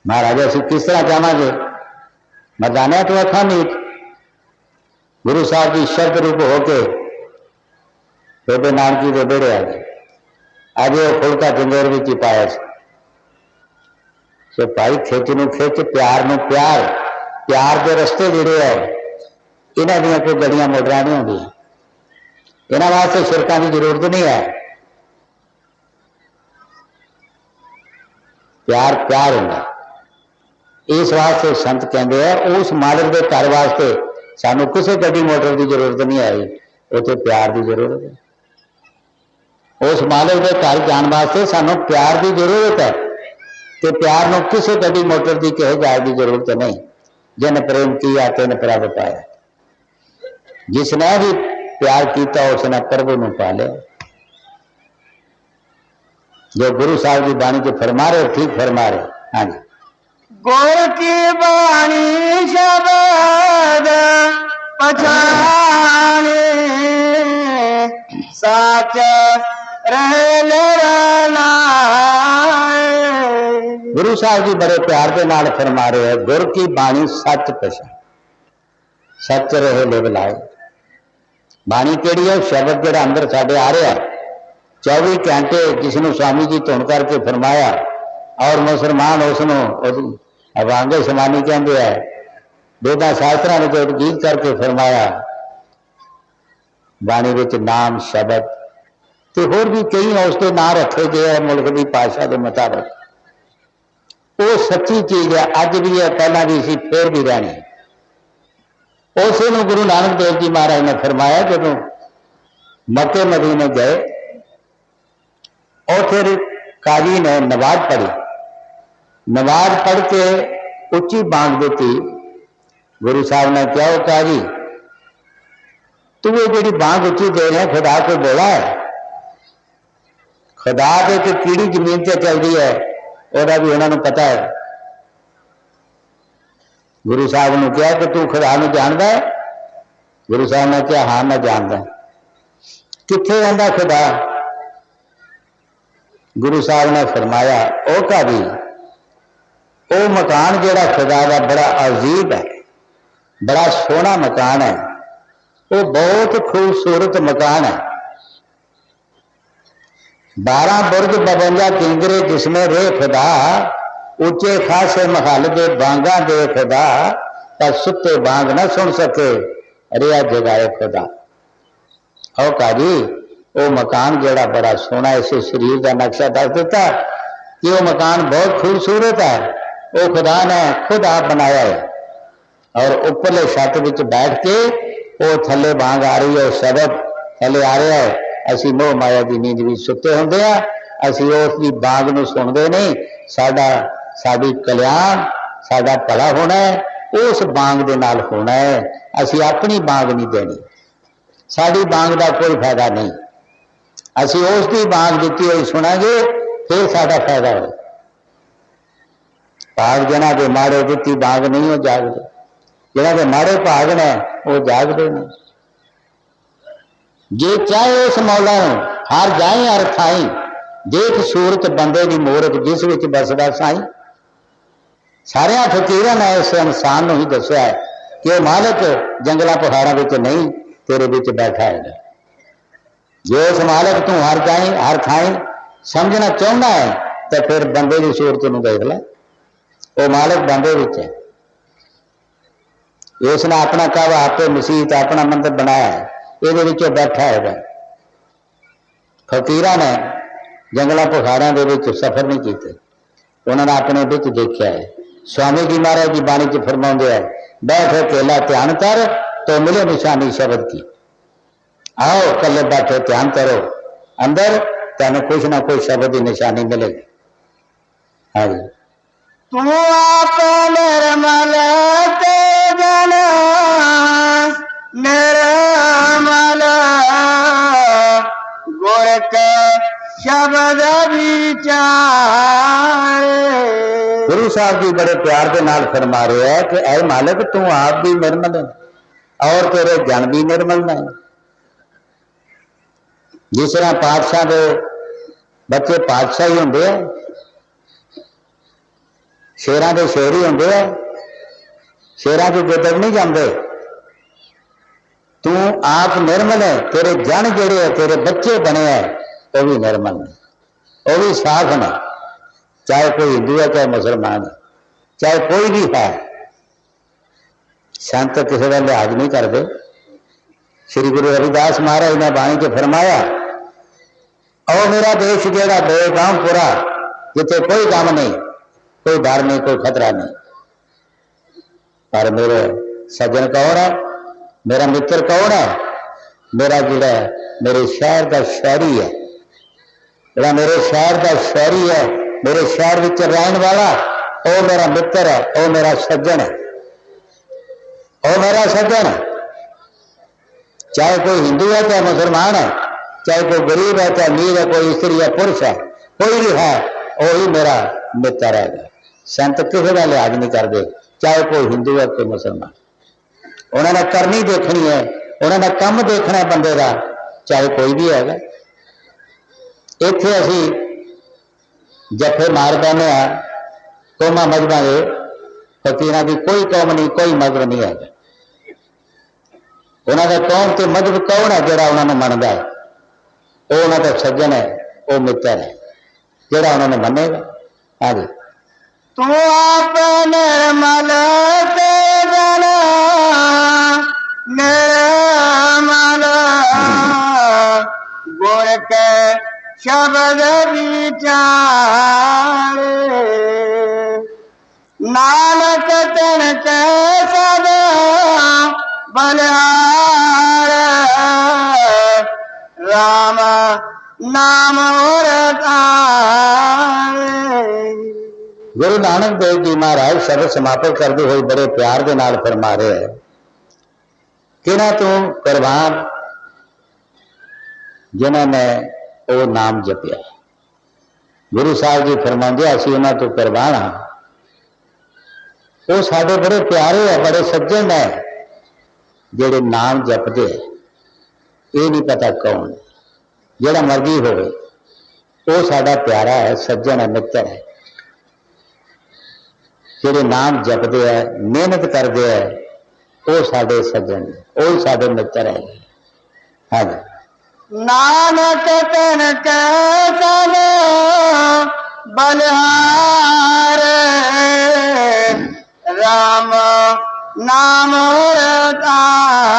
महाराज असं किस तरह जावांगे? मरदाना तो अखा मीट। गुरु साहब जी शब्द रूप होके बेबे नानकी के बेड़े आ गए। अज वो फुलका जंगेर में ही पाया से भाई खिच न खिच, प्यार न प्यार, प्यार के रस्ते जोड़े है। इन्हों दी कोई गड्डियां मोटरां नहीं होंदियां, इन्हों वास्ते शिरकां की जरूरत नहीं है। प्यार प्यार होंगे, इस वास्ते संत कहते हैं उस मालिक के घर वास्ते सानू किसी गड्डी मोटर की जरूरत नहीं आई, उत्थे प्यार की जरूरत है। उस मालिक के घर जाने वास्ते सानू प्यार की जरूरत है, तो प्यार नूं किसी गड्डी मोटर की किसी जहाज की जरूरत नहीं। जिन प्रेम किया तिन प्रभ पाया, जिसने भी प्यार किया उसने प्रभु नूं पा लिया। जो गुरु साहब की बाणी जो फरमा रहे ठीक फरमा रहे। हाँ जी, गुर की बाणी शब्द पछाने, साच रहना। गुरु साहब जी बड़े प्यार के नाल फरमा रहे हैं, गुर की बाणी सच पछाण, सच रहे लिव लाए। बाणी केड़ी है? शब्द जो अंदर साढ़े आ रहा है 24 घंटे, जिसनों स्वामी जी धुन करके फरमाया और मुसलमान उसनों अवांगे समानी कहते हैं, वेदां शास्त्रां में उदगीत करके फरमाया, बाणी विच नाम शब्द तो होर भी कई उसके नाम रखे गए हैं मुल्क की भाषा के मुताबिक। वो सच्ची चीज है, अज भी है, पहला भी सी, फिर भी रहनी। उसे गुरु नानक देव जी महाराज ने फरमाया, जब मक्के मदीने गए और फिर काजी ने नमाज पढ़ी, नमाज पढ़ के उच्ची बांग दी। गुरु साहब ने कहा, वो काजी तू ये जी बांग उच्ची दे रहे खुदा को बोला है? खुदा तो एक कीड़ी जमीन से चल रही है, वह भी उन्होंने पता है। गुरु साहब ने कहा कि तू खुदा को जानता है? गुरु साहब ने कहा, हाँ मैं जानता। कित्थे रहंदा खुदा? गुरु साहब ने फरमाया, ओ काजी वो मकान जिहड़ा खुदा का बड़ा अजीब है, बड़ा सोहना मकान है, वो बहुत खूबसूरत मकान है। 12 बुर्ज 52 किंगरे जिसमें रे खुदा, ऊंचे खासे महल दे बांगा दे खुदा, पर सुते बांग न सुन सके, रिया जगाए खुदा। ओ काजी वो मकान जड़ा बड़ा सोहना, इसे शरीर का नक्शा दस दिता कि वो मकान बहुत खूबसूरत है, वो खुदा ने खुद आप बनाया है। और उपरले छत विच बैठ के वो थले बांग आ रही है, शब्द थले आ रहा है। असी मोह माया की नींद भी सुते होंदे आ, असी उसकी बांग नूं सुनदे नहीं। साडी कल्याण, साडा भला होना है उस बांग दे नाल होना है, असी अपनी बांग नहीं देनी। साडी बांग का कोई फायदा नहीं, असी उसकी बांग दी हुई सुनांगे, फिर साडा फायदा हो। भाग जना के माड़े दी बांग नहीं हो जागते, जिन्हों के माड़े भाग ने वो जागते नहीं। जे चाहे उस मौला हर जाए हर थाई, देख सूरत बंदे की मूरत जिस विच बसदा साई। सारे फकीरां ने इस इंसान ही दसिया है कि वह मालिक जंगलों पहाड़ों में नहीं, तेरे विच बैठा है। जो उस मालिक तू हर जाए हर थाई समझना चाहना है तो फिर बंदे की सूरत में देख ले, वो मालिक बंदे विच है। उसने अपना कावा आपे मसीत अपना मंदिर बनाया है, ये बैठा है। फकीरां ने जंगलों पहाड़ों के सफर नहीं किए, उन्होंने अपने बिच देखा है। स्वामी जी महाराज की बाणी च फरमाते हैं, बैठो अकेला ध्यान कर तो मिले निशानी शब्द की। आओ कले बैठो ध्यान करो, अंदर तेन कुछ ना कुछ शब्द की निशानी मिलेगी। हाँ जी, तू आप निर्मल तेजन निर्मल, गुर के शब्द विचार। गुरु साहब जी बड़े प्यार के नाल फरमा रहे हैं कि ऐ मालिक तू आप भी निर्मल है और तेरे जन भी निर्मल है। जिस तरह पातशाह के बच्चे पातशाह ही होंगे, शेरां के शेर ही होंगे, शेरां के गिदड़ नहीं जाते। तू आप निर्मल है, तेरे जन जेड़े है तेरे बच्चे बने हैं वो भी निर्मल है, वो भी साफ ने। चाहे कोई हिंदू है चाहे मुसलमान है, चाहे कोई भी है, संत किसी का लिहाज नहीं करते। श्री गुरु रविदास महाराज ने बाणी च फरमाया, और मेरा देश जेड़ा बेगाम पूरा, जिथे कोई गम नहीं, कोई डर नहीं, कोई खतरा नहीं। पर मेरे सज्जन कौन है, मेरा मित्र कौन है? मेरा जिहड़ा मेरे शहर का शहरी है, जिहड़ा मेरे शहर का शहरी है, मेरे शहर विच रहने वाला, वो मेरा मित्र है, वो मेरा सज्जन है, वो मेरा सज्जन है। चाहे कोई हिंदू है चाहे मुसलमान है, चाहे कोई गरीब है चाहे अमीर है, कोई स्त्री है पुरुष है, कोई भी है, वही मेरा मित्र है। संत किसी का लिहाज नहीं करते, चाहे कोई हिंदू है कोई मुसलमान। उन्होंने करनी देखनी है, उन्होंने कम देखना है बंदे का, चाहे कोई भी है। इत्थे असी जफे मार पैने कौमां मजहबां के, फकीरां की कोई कौम नहीं, कोई मजहब नहीं है। उन्होंने कौम के मजहब कौन है जोड़ा उन्होंने मनता है? वो उन्होंने सज्जन है, वो मित्र है जोड़ा उन्होंने मनेगा। हाँ जी, तू आप निर्मल तेजन निर्मल गुर के शब्द विचारे नानक तिनके सदा बलिहार राम नाम और गुरु नानक देव जी महाराज शब्द समाप्त करते हुए बड़े प्यार के नाल फरमा रहे हैं किना तू कुर्बान जिन्होंने वो नाम जपिया। गुरु साहब जी फरमाते असी उन्होंने तो कुर्बान हाँ, वो साडे बड़े प्यारे है, बड़े सज्जन है जेड़े नाम जपते है। ये नहीं पता कौन जेड़ा मर्जी हो वो साडा प्यारा है, सज्जन है, मित्र है। जेड़े नाम जपते है, मेहनत करते है, वो साडे सज्जन, वो साडे मित्र है। हाँ जी। नानक तिनके सदा बलिहार राम नाम रतारे